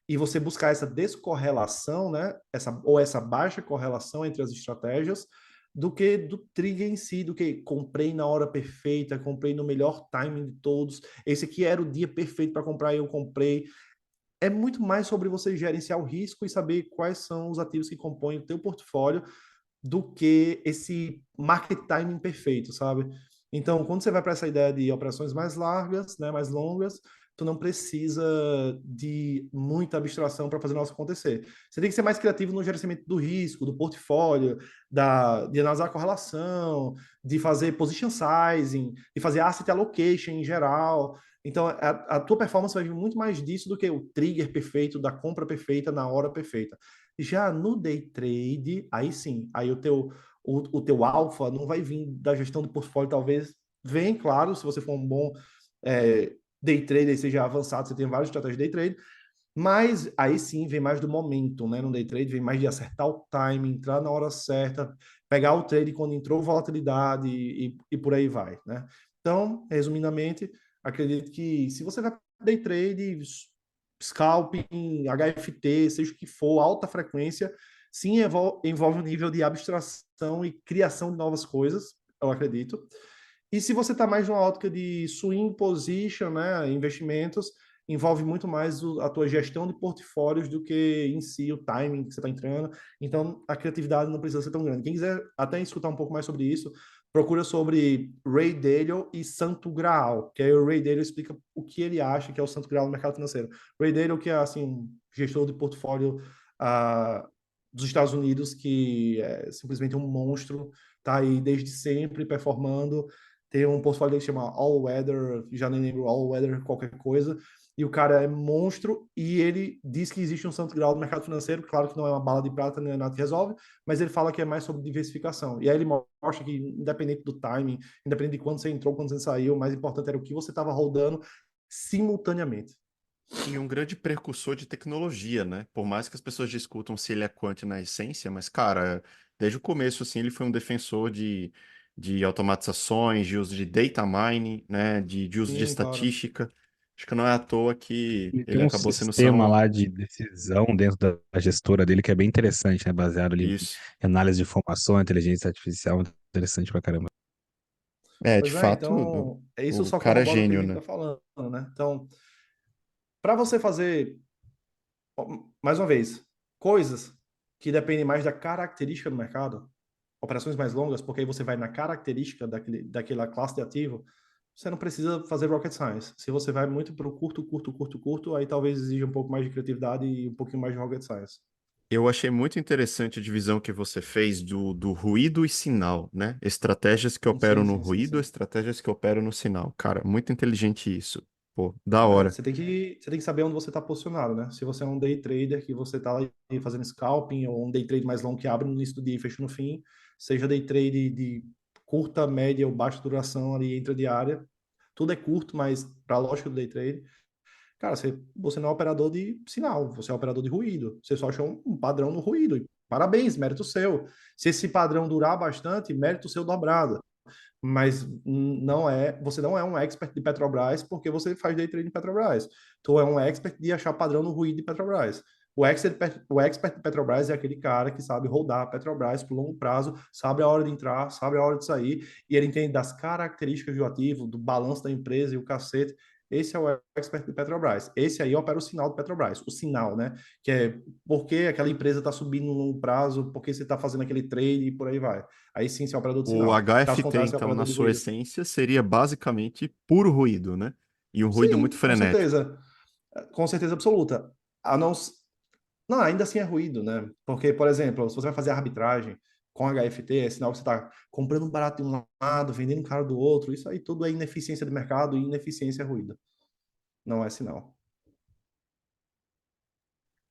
e você buscar essa descorrelação, né? Essa baixa correlação entre as estratégias, do que do trigger em si, do que comprei na hora perfeita, comprei no melhor timing de todos, esse aqui era o dia perfeito para comprar e eu comprei. É muito mais sobre você gerenciar o risco e saber quais são os ativos que compõem o teu portfólio do que esse market timing perfeito, sabe? Então, quando você vai para essa ideia de operações mais largas, né, mais longas, tu não precisa de muita abstração para fazer o negócio acontecer. Você tem que ser mais criativo no gerenciamento do risco, do portfólio, de analisar a correlação, de fazer position sizing, de fazer asset allocation em geral. Então, a tua performance vai vir muito mais disso do que o trigger perfeito, da compra perfeita na hora perfeita. Já no day trade, aí sim, aí o teu alfa não vai vir da gestão do portfólio, talvez vem, claro, se você for um bom day trader, seja avançado, você tem várias estratégias de day trade, mas aí sim vem mais do momento, né? No day trade vem mais de acertar o time, entrar na hora certa, pegar o trade quando entrou volatilidade e por aí vai, né? Então, resumidamente, acredito que se você vai day trade, scalping, HFT, seja o que for, alta frequência, sim envolve um nível de abstração e criação de novas coisas, eu acredito. E se você está mais numa ótica de swing position, né, investimentos, envolve muito mais a tua gestão de portfólios do que em si o timing que você está entrando. Então, a criatividade não precisa ser tão grande. Quem quiser até escutar um pouco mais sobre isso, procura sobre Ray Dalio e Santo Graal, que aí o Ray Dalio explica o que ele acha que é o Santo Graal no mercado financeiro. Ray Dalio, que é assim, um gestor de portfólio dos Estados Unidos, que é simplesmente um monstro, tá aí desde sempre performando. Tem um portfólio que chama All Weather, já nem lembro, All Weather qualquer coisa, e o cara é monstro, e ele diz que existe um santo grau no mercado financeiro, claro que não é uma bala de prata, não é nada que resolve, mas ele fala que é mais sobre diversificação. E aí ele mostra que, independente do timing, independente de quando você entrou, quando você saiu, o mais importante era o que você estava rodando simultaneamente. E um grande precursor de tecnologia, né? Por mais que as pessoas discutam se ele é quant na essência, mas, cara, desde o começo, assim, ele foi um defensor de automatizações, de uso de data mining, né? De uso de Sim, claro. estatística. Acho que não é à toa que Ele tem ele um acabou sendo sistema são lá de decisão dentro da gestora dele que é bem interessante, né? Baseado ali isso. em análise de informação, inteligência artificial, interessante pra caramba. É, de Pois é, fato, então, isso o só cara é corrobora o que a gênio, gente né? está falando, né? Então, para você fazer, mais uma vez, coisas que dependem mais da característica do mercado, operações mais longas, porque aí você vai na característica daquela classe de ativo, você não precisa fazer rocket science. Se você vai muito para o curto, curto, curto, curto, aí talvez exija um pouco mais de criatividade e um pouquinho mais de rocket science. Eu achei muito interessante a divisão que você fez do ruído e sinal, né? Estratégias que operam Sim, no sim, sim, ruído, sim. estratégias que operam no sinal. Cara, muito inteligente isso. Pô, da É, hora. você tem que saber onde você está posicionado, né? Se você é um day trader que você está lá fazendo scalping, ou um day trade mais longo que abre no início do dia e fecha no fim, seja day trade de curta, média ou baixa duração ali intradiária, tudo é curto, mas para a lógica do day trade, cara, você não é operador de sinal, você é operador de ruído. Você só achou um padrão no ruído. E parabéns, mérito seu. Se esse padrão durar bastante, mérito seu dobrado. Mas você não é um expert de Petrobras porque você faz day trade em Petrobras. Tu é um expert de achar padrão no ruído de Petrobras. O expert de Petrobras é aquele cara que sabe rodar a Petrobras por longo prazo, sabe a hora de entrar, sabe a hora de sair, e ele entende das características do ativo, do balanço da empresa e o cacete. Esse é o expert de Petrobras. Esse aí opera o sinal de Petrobras, o sinal, né? Que é por que aquela empresa está subindo no longo prazo, por que você está fazendo aquele trade e por aí vai. Aí sim, você é operador de O sinal. Caso HFT, contrário, você é então, na operador de sua ruído. essência, seria basicamente puro ruído, né? E um ruído muito Sim, com frenético. certeza. Com certeza absoluta. A não... não, ainda assim é ruído, né? Porque, por exemplo, se você vai fazer arbitragem com HFT, é sinal que você está comprando barato de um lado, vendendo caro do outro. Isso aí tudo é ineficiência de mercado e ineficiência é ruído. Não é sinal.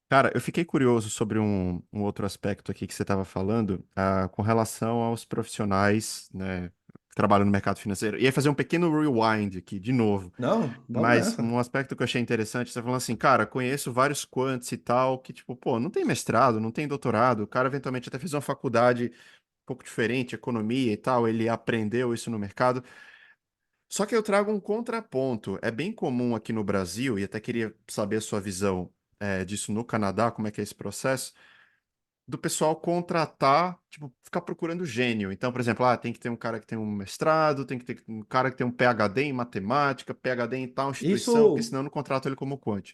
Cara, eu fiquei curioso sobre um outro aspecto aqui que você estava falando, com relação aos profissionais, né, que trabalham no mercado financeiro. E aí fazer um pequeno rewind aqui, de novo. Não, vamos Mas nessa. um aspecto que eu achei interessante, você falando assim, cara, conheço vários quants e tal, que tipo, pô, não tem mestrado, não tem doutorado, o cara eventualmente até fez uma faculdade um pouco diferente, economia e tal, ele aprendeu isso no mercado. Só que eu trago um contraponto. É bem comum aqui no Brasil, e até queria saber a sua visão, disso no Canadá, como é que é esse processo, do pessoal contratar, tipo, ficar procurando gênio. Então, por exemplo, tem que ter um cara que tem um mestrado, tem que ter um cara que tem um PhD em matemática, PhD em tal instituição, porque Isso senão eu não contrato ele como quant.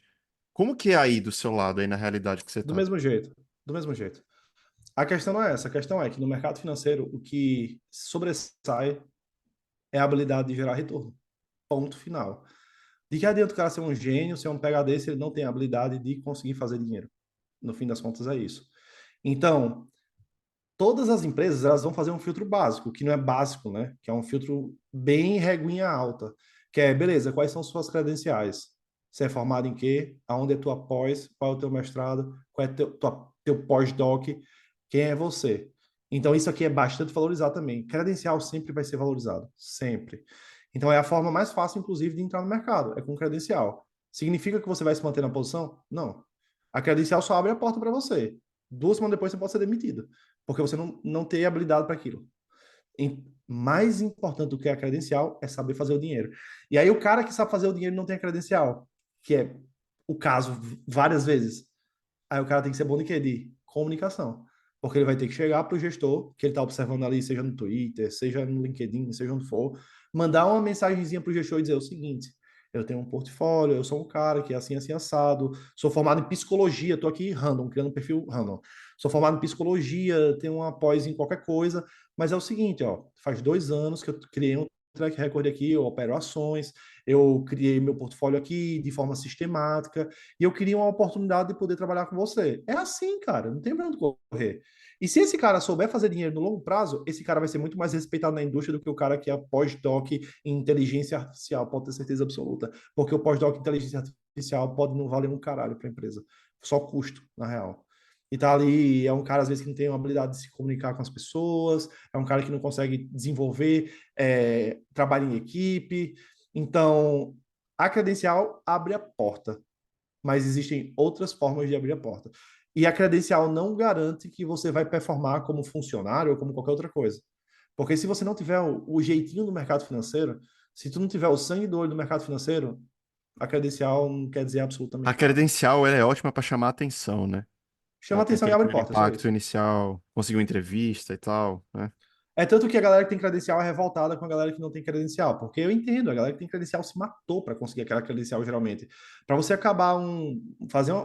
Como que é aí do seu lado, aí na realidade que você do tá? mesmo jeito. Do mesmo jeito. A questão não é essa. A questão é que no mercado financeiro, o que sobressai é a habilidade de gerar retorno. Ponto final. De que adianta o cara ser um gênio, ser um PhD, se ele não tem a habilidade de conseguir fazer dinheiro? No fim das contas, é isso. Então, todas as empresas elas vão fazer um filtro básico, que não é básico, né? Que é um filtro bem reguinha alta, que é, beleza, quais são suas credenciais? Você é formado em quê? Aonde é tua pós? Qual é o teu mestrado? Qual é teu pós-doc? Quem é você? Então, isso aqui é bastante valorizado também. Credencial sempre vai ser valorizado, sempre. Então, é a forma mais fácil, inclusive, de entrar no mercado, é com credencial. Significa que você vai se manter na posição? Não. A credencial só abre a porta para você. 2 semanas depois você pode ser demitido porque você não tem habilidade para aquilo. Mais importante do que a credencial é saber fazer o dinheiro. E aí o cara que sabe fazer o dinheiro não tem a credencial, que é o caso várias vezes. Aí o cara tem que ser bom de quê? De comunicação. Porque ele vai ter que chegar para o gestor, que ele está observando ali, seja no Twitter, seja no LinkedIn, seja onde for, mandar uma mensagenzinha para o gestor e dizer o seguinte: eu tenho um portfólio, eu sou um cara que é assim, assim, assado, sou formado em psicologia, estou aqui random, criando um perfil random. Sou formado em psicologia, tenho uma pós em qualquer coisa, mas é o seguinte, ó, faz 2 anos que eu criei um track record aqui, eu opero ações, eu criei meu portfólio aqui de forma sistemática, e eu queria uma oportunidade de poder trabalhar com você. É assim, cara, não tem pra onde correr. E se esse cara souber fazer dinheiro no longo prazo, esse cara vai ser muito mais respeitado na indústria do que o cara que é pós-doc em inteligência artificial, pode ter certeza absoluta. Porque o pós-doc em inteligência artificial pode não valer um caralho para a empresa. Só custo, na real. E tá ali, é um cara às vezes que não tem uma habilidade de se comunicar com as pessoas, é um cara que não consegue desenvolver trabalho em equipe. Então, a credencial abre a porta, mas existem outras formas de abrir a porta. E a credencial não garante que você vai performar como funcionário ou como qualquer outra coisa. Porque se você não tiver o jeitinho do mercado financeiro, se tu não tiver o sangue do olho do mercado financeiro, a credencial não quer dizer A absolutamente nada. credencial, ela é ótima para chamar atenção, né? Chama Ela tem atenção e aquele abre primeiro porta, só impacto isso. inicial, conseguiu entrevista e tal, né? É tanto que a galera que tem credencial é revoltada com a galera que não tem credencial, porque eu entendo, a galera que tem credencial se matou para conseguir aquela credencial geralmente. Para você acabar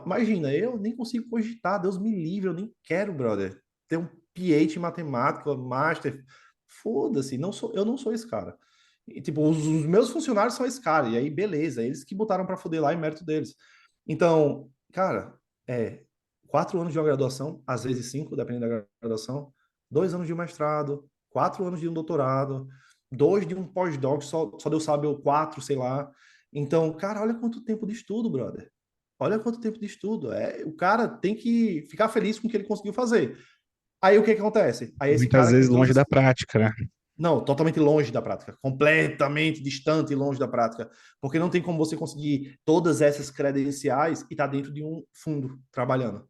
imagina, eu nem consigo cogitar, Deus me livre, eu nem quero, brother, ter um PhD em matemática, master, foda-se, eu não sou esse cara. E, tipo, os meus funcionários são esse cara, e aí beleza, eles que botaram para foder lá em mérito deles. Então, cara, é 4 anos de uma graduação, às vezes 5, dependendo da graduação, 2 anos de um mestrado, 4 anos de um doutorado, 2 de um pós-doc, só Deus sabe, ou 4, sei lá. Então, cara, olha quanto tempo de estudo, brother. Olha quanto tempo de estudo. O cara tem que ficar feliz com o que ele conseguiu fazer. Aí o que acontece? Aí esse Muitas cara que vezes trouxe longe da prática, né? não, totalmente longe da prática, completamente distante e longe da prática, porque não tem como você conseguir todas essas credenciais e estar dentro de um fundo trabalhando.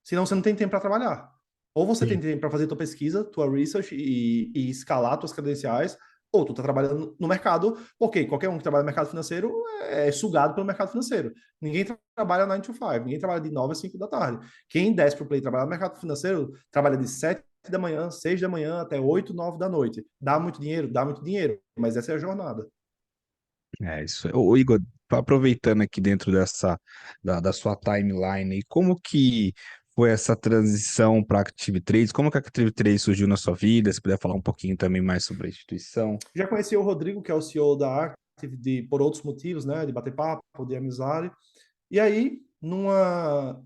Senão você não tem tempo para trabalhar. Ou você tem Sim. tempo para fazer tua pesquisa, tua research e escalar tuas credenciais, ou tu tá trabalhando no mercado, porque qualquer um que trabalha no mercado financeiro é sugado pelo mercado financeiro. Ninguém trabalha 9 to 5, ninguém trabalha de 9 a 5 da tarde. Quem desce pro play trabalhar no mercado financeiro, trabalha de 7 da manhã, 6 da manhã até 8, 9 da noite. Dá muito dinheiro? Dá muito dinheiro, mas essa é a jornada. É isso. Ô, Igor, aproveitando aqui dentro da sua timeline, como que foi essa transição para Active Trades? Como que a Active Trades surgiu na sua vida? Se puder falar um pouquinho também mais sobre a instituição. Já conheci o Rodrigo, que é o CEO da Active, por outros motivos, né? De bater papo, de amizade. E aí, numa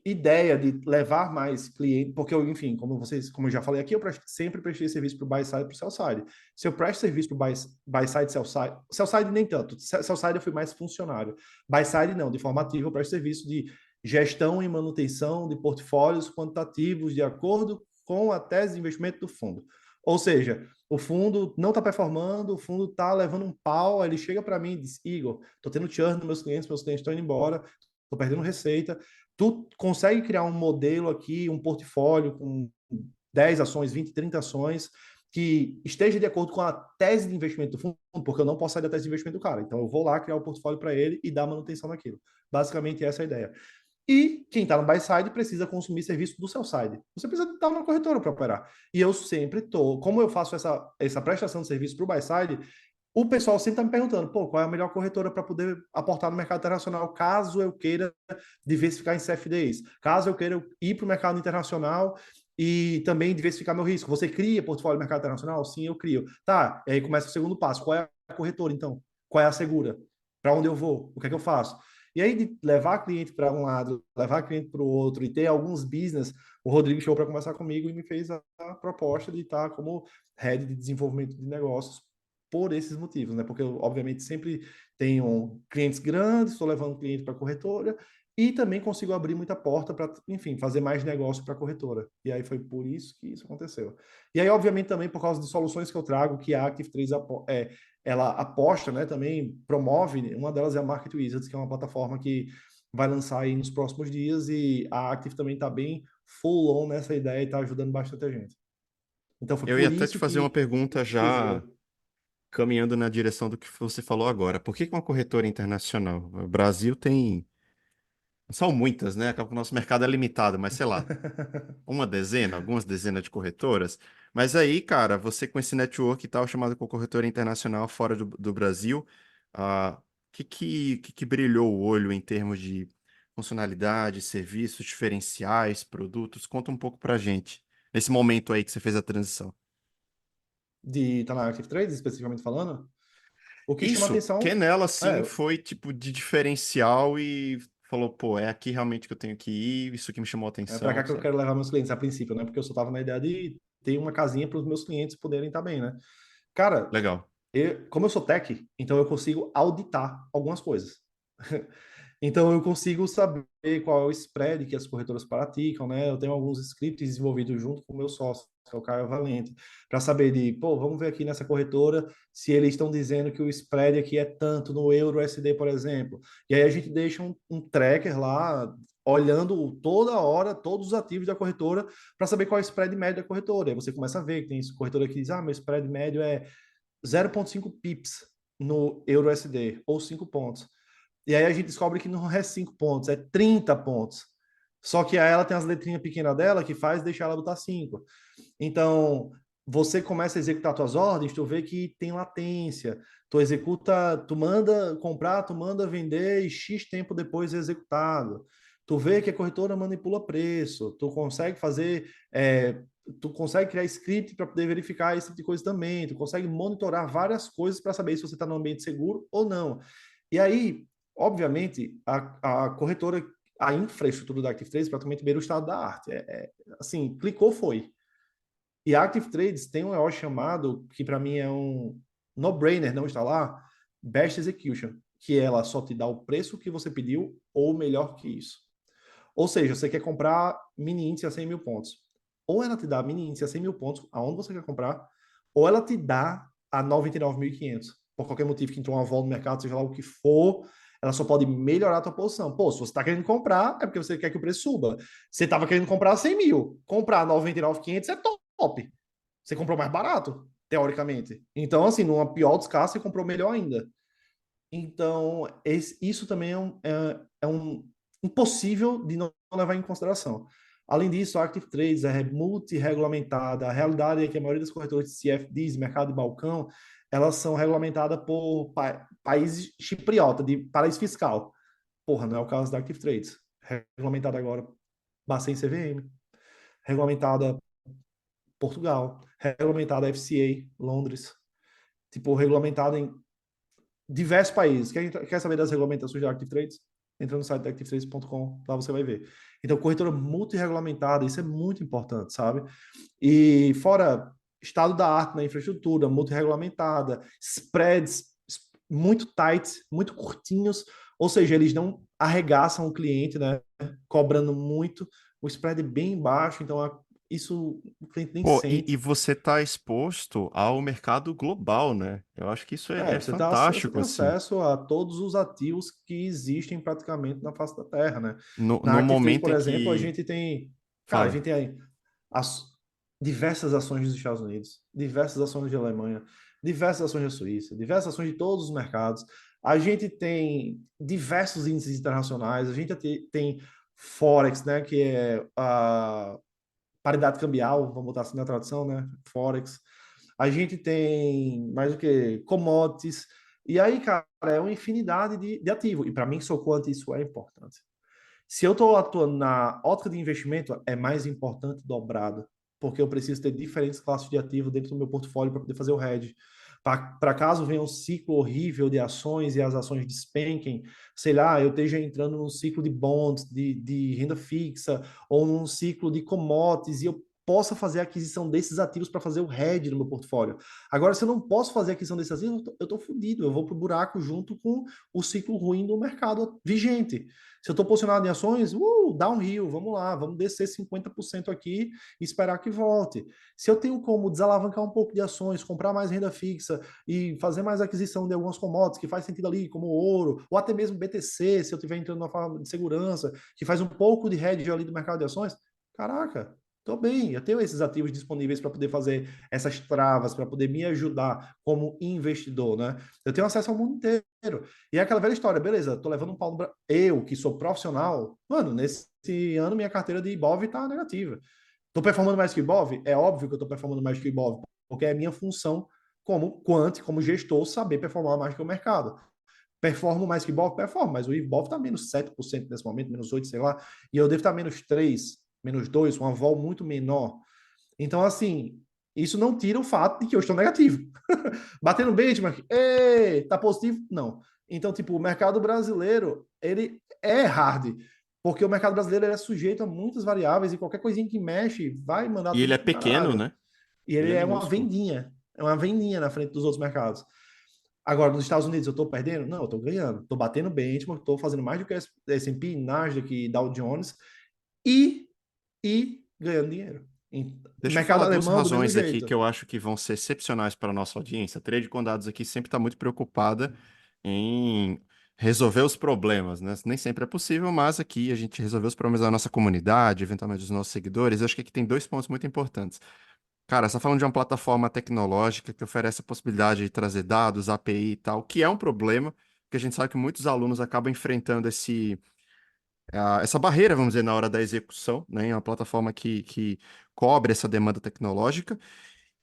ideia de levar mais clientes, porque eu, enfim, como eu já falei aqui, sempre prestei serviço para o buy side e para o sell side. Se eu presto serviço para o buy side, sell side nem tanto, sell side eu fui mais funcionário. Buy side não, de forma ativa eu presto serviço de gestão e manutenção de portfólios quantitativos de acordo com a tese de investimento do fundo. Ou seja, o fundo não está performando, o fundo está levando um pau, aí ele chega para mim e diz, Igor, estou tendo churn nos meus clientes estão indo embora, estou perdendo receita, tu consegue criar um modelo aqui, um portfólio com 10 ações, 20, 30 ações, que esteja de acordo com a tese de investimento do fundo, porque eu não posso sair da tese de investimento do cara. Então, eu vou lá criar o portfólio para ele e dar manutenção naquilo. Basicamente, essa é a ideia. E quem está no buy side precisa consumir serviço do sell side. Você precisa estar numa corretora para operar. E eu sempre estou, como eu faço essa prestação de serviço para o buy side, o pessoal sempre está me perguntando, pô, qual é a melhor corretora para poder aportar no mercado internacional, caso eu queira diversificar em CFDs, caso eu queira ir para o mercado internacional e também diversificar meu risco. Você cria portfólio no mercado internacional? Sim, eu crio. Tá, e aí começa o segundo passo. Qual é a corretora, então? Qual é a segura? Para onde eu vou? O que é que eu faço? E aí, de levar cliente para um lado, levar cliente para o outro e ter alguns business, o Rodrigo chegou para conversar comigo e me fez a proposta de estar como head de desenvolvimento de negócios por esses motivos, né? Porque eu, obviamente, sempre tenho clientes grandes, estou levando cliente para a corretora e também consigo abrir muita porta para, enfim, fazer mais negócio para a corretora. E aí foi por isso que isso aconteceu. E aí, obviamente, também por causa de soluções que eu trago, que a Active 3 ela aposta, né? Também promove, uma delas é a Market Wizards, que é uma plataforma que vai lançar aí nos próximos dias e a Active também está bem full on nessa ideia e está ajudando bastante a gente. Então foi Eu ia por até te isso fazer uma que pergunta já surgiu. caminhando na direção do que você falou agora. Por que que uma corretora internacional? O Brasil tem. São muitas, né? Acaba que o nosso mercado é limitado, mas sei lá, uma dezena, algumas dezenas de corretoras. Mas aí, cara, você com esse network e tal, chamado com corretora internacional fora do Brasil, que brilhou o olho em termos de funcionalidade, serviços, diferenciais, produtos? Conta um pouco pra gente, nesse momento aí que você fez a transição. De estar na Active Trades, especificamente falando, o que chama Isso, que atenção nela, sim, é, foi tipo de diferencial e falou, pô, é aqui realmente que eu tenho que ir, isso que me chamou a é para atenção, cá que eu etc. quero levar meus clientes a princípio, né? Porque eu só estava na ideia de ter uma casinha para os meus clientes poderem estar bem, né? Cara, Legal. como eu sou tech, então eu consigo auditar algumas coisas. Então eu consigo saber qual é o spread que as corretoras praticam, né? Eu tenho alguns scripts desenvolvidos junto com o meu sócio, que é o Caio Valente, para saber de, pô, vamos ver aqui nessa corretora se eles estão dizendo que o spread aqui é tanto no euro SD, por exemplo. E aí a gente deixa um tracker lá olhando toda hora todos os ativos da corretora para saber qual é o spread médio da corretora. Aí você começa a ver que tem corretora que diz, meu spread médio é 0,5 pips no euro SD ou 5 pontos. E aí a gente descobre que não é 5 pontos, é 30 pontos. Só que aí ela tem as letrinhas pequenas dela que faz deixar ela botar 5. Então, você começa a executar suas ordens, tu vê que tem latência. Tu executa, tu manda comprar, tu manda vender e X tempo depois é executado. Tu vê que a corretora manipula preço, tu consegue fazer, tu consegue criar script para poder verificar esse tipo de coisa também, tu consegue monitorar várias coisas para saber se você está no ambiente seguro ou não. E aí, obviamente, a corretora, a infraestrutura da Active Trades praticamente beira o estado da arte. Assim, clicou, foi. E a Active Trades tem um EO chamado, que para mim é um no-brainer não instalar, Best Execution, que ela só te dá o preço que você pediu ou melhor que isso. Ou seja, você quer comprar mini índice a 100 mil pontos. Ou ela te dá mini índice a 100 mil pontos, aonde você quer comprar, ou ela te dá a 99.500. Por qualquer motivo que entrou uma volta no mercado, seja lá o que for, ela só pode melhorar a tua posição. Pô, se você está querendo comprar, é porque você quer que o preço suba. Você estava querendo comprar 100 mil, comprar 99.500 é top. Você comprou mais barato, teoricamente. Então, assim, numa pior dos casos, você comprou melhor ainda. Então, isso também é um impossível de não levar em consideração. Além disso, a Active Trades é multi-regulamentada. A realidade é que a maioria das corretoras de CFDs, mercado de balcão, elas são regulamentadas por países chipriota, de paraíso fiscal. Porra, não é o caso da Active Trades. Regulamentada agora, Bacen CVM. Regulamentada Portugal. Regulamentada FCA, Londres. Tipo, regulamentada em diversos países. Quer saber das regulamentações da Active Trades? Entra no site da activetrades.com, lá você vai ver. Então, corretora multi-regulamentada, isso é muito importante, sabe? E fora estado da arte na infraestrutura, multi-regulamentada, spreads muito tight, muito curtinhos, ou seja, eles não arregaçam o cliente, né? Cobrando muito, o spread é bem baixo, então isso o cliente nem Pô, e sente. você tá exposto ao mercado global, né? Eu acho que isso é Você fantástico, tem assim. acesso a todos os ativos que existem praticamente na face da Terra, né? Na No Active Trades, momento por em exemplo, a que... gente tem, cara, a Fala. gente tem as, diversas ações dos Estados Unidos, diversas ações da Alemanha, diversas ações da Suíça, diversas ações de todos os mercados. A gente tem diversos índices internacionais, a gente tem Forex, né, que é a paridade cambial, vamos botar assim na tradução, né? Forex. A gente tem mais o que? Commodities. E aí, cara, é uma infinidade de ativo. E para mim, sou quanto isso é importante. Se eu estou atuando na ótica de investimento, é mais importante dobrado, porque eu preciso ter diferentes classes de ativo dentro do meu portfólio para poder fazer o hedge. Para caso venha um ciclo horrível de ações e as ações despenquem, sei lá, eu esteja entrando num ciclo de bonds, de renda fixa, ou num ciclo de commodities, e eu possa fazer a aquisição desses ativos para fazer o hedge no meu portfólio. Agora, se eu não posso fazer a aquisição desses ativos, eu estou fodido, eu vou para o buraco junto com o ciclo ruim do mercado vigente. Se eu estou posicionado em ações, downhill, vamos lá, vamos descer 50% aqui e esperar que volte. Se eu tenho como desalavancar um pouco de ações, comprar mais renda fixa e fazer mais aquisição de algumas commodities que faz sentido ali, como ouro, ou até mesmo BTC, se eu estiver entrando numa forma de segurança, que faz um pouco de hedge ali do mercado de ações, caraca, tô bem, eu tenho esses ativos disponíveis para poder fazer essas travas, para poder me ajudar como investidor, né? Eu tenho acesso ao mundo inteiro. E é aquela velha história, beleza, tô levando um pau no Eu, que sou profissional, mano, nesse ano minha carteira de IBOV tá negativa. Tô performando mais que o IBOV? É óbvio que eu tô performando mais que o IBOV, porque é minha função como quant, como gestor, saber performar mais que o mercado. Performo mais que o IBOV? Performo, mas o IBOV tá menos 7% nesse momento, menos 8, sei lá, e eu devo estar menos 3, menos 2, uma vol muito menor. Então, assim, isso não tira o fato de que eu estou negativo. Batendo benchmark, tá positivo? Não. Então, tipo, o mercado brasileiro, ele é hard, porque o mercado brasileiro é sujeito a muitas variáveis e qualquer coisinha que mexe vai mandar E ele tudo é pro pequeno, caralho. né? E Ele ele é minúsculo. é uma vendinha na frente dos outros mercados. Agora, nos Estados Unidos, eu estou perdendo? Não, eu estou ganhando. Estou batendo benchmark, estou fazendo mais do que S&P, Nasdaq, Dow Jones e, e ganhando dinheiro. Deixa eu Mercado falar duas alemão, do mesmo razões aqui que jeito. eu acho que vão ser excepcionais para a nossa audiência. A Trade com Dados aqui sempre está muito preocupada em resolver os problemas, né? Nem sempre é possível, mas aqui a gente resolveu os problemas da nossa comunidade, eventualmente dos nossos seguidores. Eu acho que aqui tem dois pontos muito importantes. Cara, você está falando de uma plataforma tecnológica que oferece a possibilidade de trazer dados, API e tal, que é um problema, porque a gente sabe que muitos alunos acabam enfrentando essa barreira, vamos dizer, na hora da execução, né? É uma plataforma que cobre essa demanda tecnológica.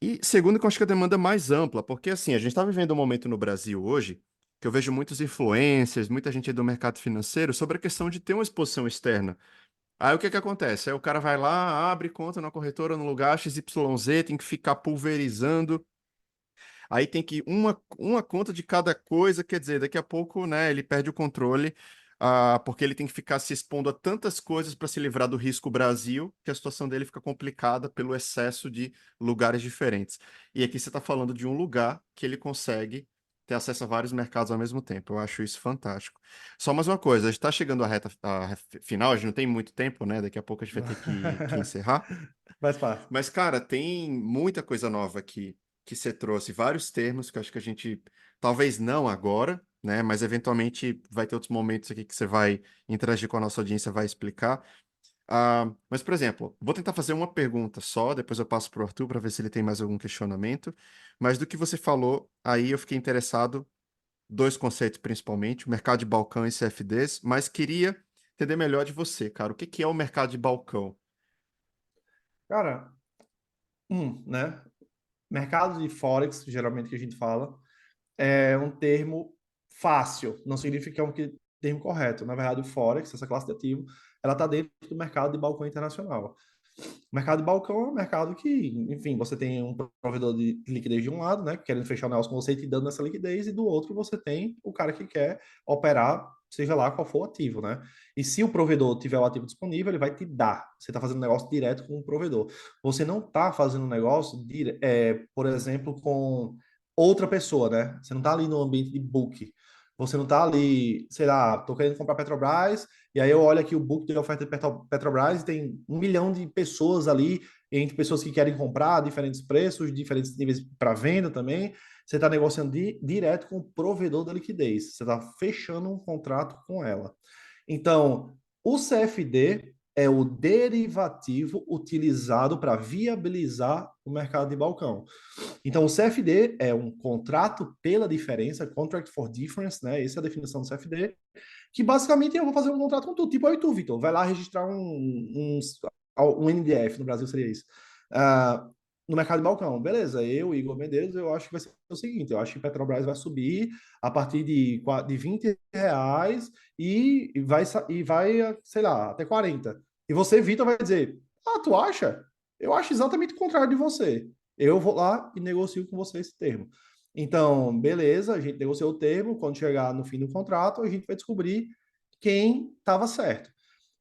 E segundo, que eu acho que a demanda é mais ampla, porque assim, a gente está vivendo um momento no Brasil hoje que eu vejo muitos influencers, muita gente aí do mercado financeiro sobre a questão de ter uma exposição externa. Aí o que que acontece? Aí o cara vai lá, abre conta na corretora no lugar XYZ, tem que ficar pulverizando. Aí tem que uma conta de cada coisa, quer dizer, daqui a pouco, né, ele perde o controle. porque ele tem que ficar se expondo a tantas coisas para se livrar do risco Brasil, que a situação dele fica complicada pelo excesso de lugares diferentes. E aqui você está falando de um lugar que ele consegue ter acesso a vários mercados ao mesmo tempo. Eu acho isso fantástico. Só mais uma coisa, a gente está chegando final, a gente não tem muito tempo, né? Daqui a pouco a gente vai ter que encerrar. Faz parte. Mas, cara, tem muita coisa nova aqui que você trouxe, vários termos que eu acho que a gente, talvez não agora, né? Mas eventualmente vai ter outros momentos aqui que você vai interagir com a nossa audiência, vai explicar. Mas, por exemplo, vou tentar fazer uma pergunta só, depois eu passo para o Arthur para ver se ele tem mais algum questionamento. Mas do que você falou, aí eu fiquei interessado, dois conceitos principalmente, o mercado de balcão e CFDs, mas queria entender melhor de você, cara. O que que é o mercado de balcão? Cara, né? Mercado de Forex, geralmente que a gente fala, é um termo fácil, não significa que é termo correto. Na verdade, o Forex, essa classe de ativo, ela está dentro do mercado de balcão internacional. O mercado de balcão é um mercado que, enfim, você tem um provedor de liquidez de um lado, né, querendo fechar o negócio com você e te dando essa liquidez, e do outro você tem o cara que quer operar, seja lá qual for o ativo, né? E se o provedor tiver o ativo disponível, ele vai te dar. Você está fazendo um negócio direto com o provedor. Você não está fazendo um negócio, por exemplo, com outra pessoa, né? Você não está ali no ambiente de book. Você não está ali, sei lá, tô querendo comprar Petrobras, e aí eu olho aqui o book de oferta de Petrobras e tem 1 milhão de pessoas ali, entre pessoas que querem comprar, diferentes preços, diferentes níveis para venda também. Você está negociando direto com o provedor da liquidez. Você está fechando um contrato com ela. Então, o CFD é o derivativo utilizado para viabilizar o mercado de balcão. Então, o CFD é um contrato pela diferença, Contract for Difference, né? Essa é a definição do CFD, que basicamente eu vou fazer um contrato com tu, tipo eu e tu, Vitor. Vai lá registrar um NDF, no Brasil seria isso. No mercado de balcão, beleza, eu, Igor Medeiros, eu acho que vai ser o seguinte, eu acho que Petrobras vai subir a partir de R$ 20 e vai, sei lá, até 40. E você, Vitor, vai dizer, tu acha? Eu acho exatamente o contrário de você. Eu vou lá e negocio com você esse termo. Então, beleza, a gente negociou o termo, quando chegar no fim do contrato, a gente vai descobrir quem estava certo.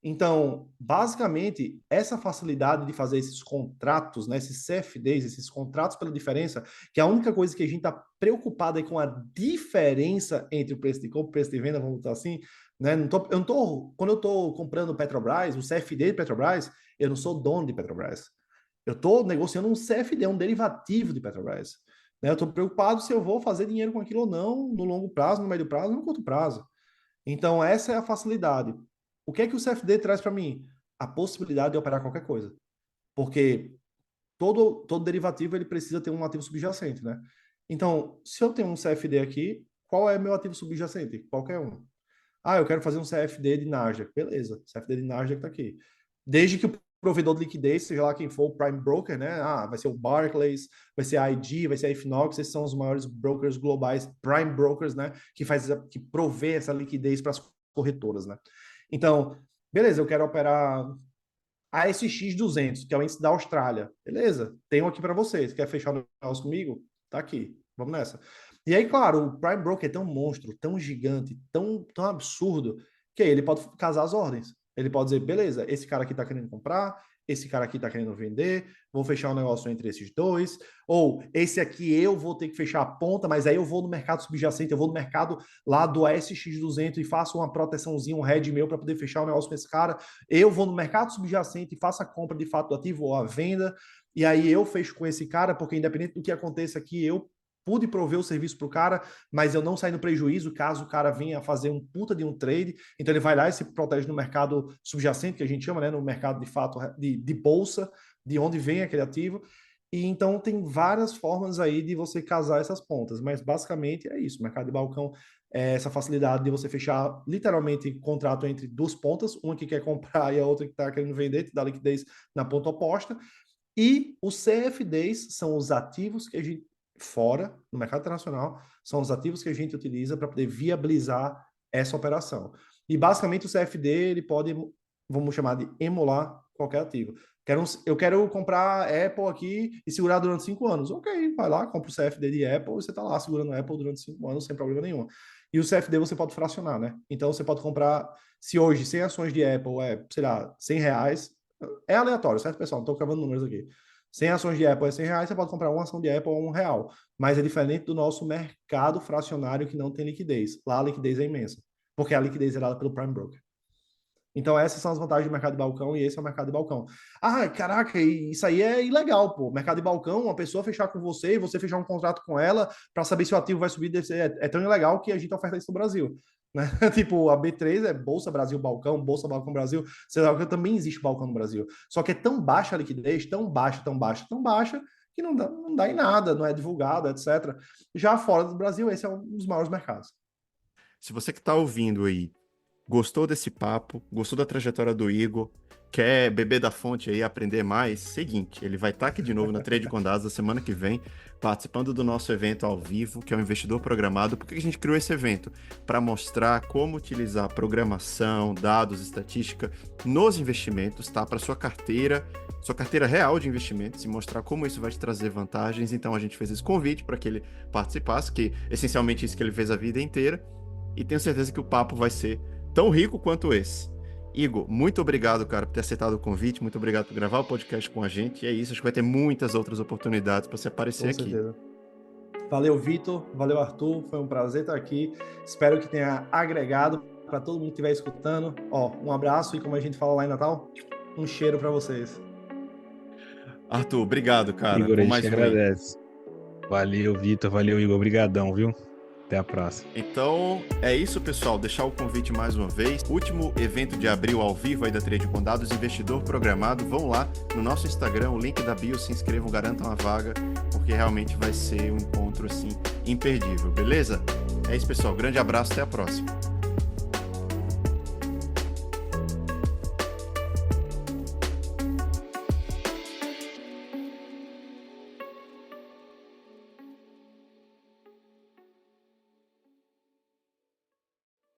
Então, basicamente, essa facilidade de fazer esses contratos, né, esses CFDs, esses contratos pela diferença, que a única coisa que a gente está preocupado é com a diferença entre o preço de compra e o preço de venda, vamos botar assim, né? Quando eu estou comprando Petrobras, o CFD de Petrobras, eu não sou dono de Petrobras. Eu estou negociando um CFD, um derivativo de Petrobras. Né? Eu estou preocupado se eu vou fazer dinheiro com aquilo ou não, no longo prazo, no médio prazo, no curto prazo. Então, essa é a facilidade. O que é que o CFD traz para mim? A possibilidade de operar qualquer coisa. Porque todo derivativo ele precisa ter um ativo subjacente, né? Então, se eu tenho um CFD aqui, qual é meu ativo subjacente? Qualquer um. Eu quero fazer um CFD de Nasdaq. Beleza, CFD de Nasdaq está aqui. Desde que o provedor de liquidez, seja lá quem for, o Prime Broker, né? Vai ser o Barclays, vai ser a IG, vai ser a Equinox, esses são os maiores brokers globais, Prime Brokers, né? Que provê essa liquidez para as corretoras, né? Então, beleza, eu quero operar a SX200, que é o índice da Austrália. Beleza, tenho aqui para vocês. Quer fechar o negócio comigo? Tá aqui, vamos nessa. E aí, claro, o Prime Broker é tão monstro, tão gigante, tão absurdo, que aí ele pode casar as ordens. Ele pode dizer, beleza, esse cara aqui tá querendo comprar, esse cara aqui tá querendo vender, vou fechar um negócio entre esses dois, ou esse aqui eu vou ter que fechar a ponta, mas aí eu vou no mercado subjacente, eu vou no mercado lá do ASX200 e faço uma proteçãozinha, um hedge meu para poder fechar o negócio com esse cara, eu vou no mercado subjacente e faço a compra de fato do ativo ou a venda, e aí eu fecho com esse cara, porque independente do que aconteça aqui, eu pude prover o serviço para o cara, mas eu não saio no prejuízo caso o cara venha fazer um puta de um trade. Então ele vai lá e se protege no mercado subjacente, que a gente chama, né? No mercado de fato de bolsa, de onde vem aquele ativo. E então tem várias formas aí de você casar essas pontas, mas basicamente é isso. O mercado de balcão é essa facilidade de você fechar literalmente contrato entre duas pontas, uma que quer comprar e a outra que está querendo vender, te dá liquidez na ponta oposta. E os CFDs são os ativos que a gente fora, no mercado internacional, são os ativos que a gente utiliza para poder viabilizar essa operação. E basicamente o CFD ele pode, vamos chamar de emular qualquer ativo. Eu quero comprar Apple aqui e segurar durante 5 anos. Ok, vai lá, compra o CFD de Apple e você está lá segurando Apple durante 5 anos sem problema nenhum. E o CFD você pode fracionar, né? Então você pode comprar, se hoje 100 ações de Apple é, sei lá, R$ 100, é aleatório, certo, pessoal? Não estou cravando números aqui. 100 ações de Apple é R$ 100, você pode comprar uma ação de Apple a R$ 1. Mas é diferente do nosso mercado fracionário que não tem liquidez. Lá a liquidez é imensa, porque a liquidez é dada pelo Prime Broker. Então, essas são as vantagens do mercado de balcão e esse é o mercado de balcão. Ah, caraca, isso aí é ilegal, pô. Mercado de balcão, uma pessoa fechar com você e você fechar um contrato com ela para saber se o ativo vai subir, é tão ilegal que a gente oferta isso no Brasil. Né? Tipo, a B3 é Bolsa Brasil Balcão, Bolsa Balcão Brasil, sei lá, também existe balcão no Brasil. Só que é tão baixa a liquidez, tão baixa, tão baixa, tão baixa, que não dá em nada, não é divulgado, etc. Já fora do Brasil, esse é um dos maiores mercados. Se você que está ouvindo aí gostou desse papo, gostou da trajetória do Igor, quer beber da fonte aí, aprender mais, seguinte, ele vai estar aqui de novo na Trade com Dados da semana que vem, participando do nosso evento ao vivo, que é o Investidor Programado. Por que a gente criou esse evento? Para mostrar como utilizar programação, dados, estatística nos investimentos, tá? Para sua carteira real de investimentos e mostrar como isso vai te trazer vantagens. Então a gente fez esse convite para que ele participasse, que essencialmente isso que ele fez a vida inteira, e tenho certeza que o papo vai ser tão rico quanto esse. Igor, muito obrigado, cara, por ter aceitado o convite, muito obrigado por gravar o podcast com a gente, e é isso, acho que vai ter muitas outras oportunidades para você aparecer aqui. Com certeza. Valeu, Vitor, valeu, Arthur, foi um prazer estar aqui, espero que tenha agregado para todo mundo que estiver escutando. Ó, um abraço e como a gente fala lá em Natal, um cheiro para vocês. Arthur, obrigado, cara, Igor, por a gente mais um. agradece. Valeu, Vitor, valeu, Igor, obrigadão, viu? Até a próxima. Então, é isso, pessoal. Deixar o convite mais uma vez. Último evento de abril ao vivo aí da Trade com Dados, Investidor Programado. Vão lá no nosso Instagram, o link da bio, se inscrevam, garantam a vaga, porque realmente vai ser um encontro, assim, imperdível, beleza? É isso, pessoal. Grande abraço, até a próxima.